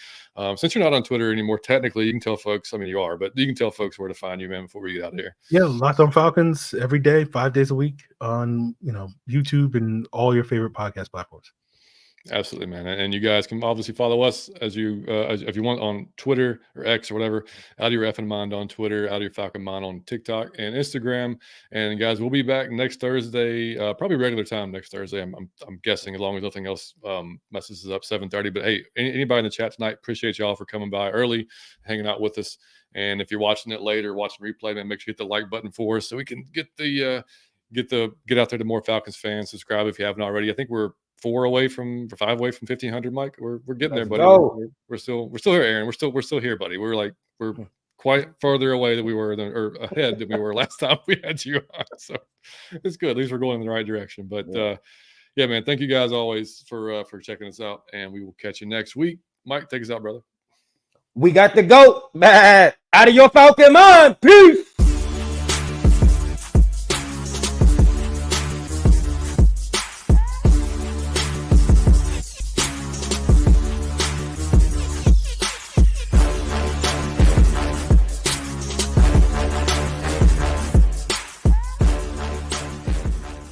Since you're not on Twitter anymore, technically, you can tell folks, I mean, you are, but you can tell folks where to find you, man, before we get out of here. Yeah, Locked On Falcons every day, 5 days a week on, YouTube and all your favorite podcast platforms. Absolutely, man. And you guys can obviously follow us if you want on Twitter or X or whatever. Out of your effing mind on Twitter, out of your Falcon mind on TikTok and Instagram. And guys, we'll be back next Thursday, probably regular time next Thursday. I'm guessing, as long as nothing else messes us up, 7:30. But hey, anybody in the chat tonight, appreciate y'all for coming by early, hanging out with us. And if you're watching it later, watching replay, man, make sure you hit the like button for us so we can get out there to more Falcons fans. Subscribe if you haven't already. I think we're 5 away from 1,500, Mike. We're getting there, buddy. We're still here, Aaron. We're still here, buddy. We're quite farther away than we were or ahead than we were last time we had you on. So it's good. At least we're going in the right direction. But yeah, man, thank you guys always for checking us out, and we will catch you next week. Mike, take us out, brother. We got the GOAT, man. Out of your Falcon mind. Peace.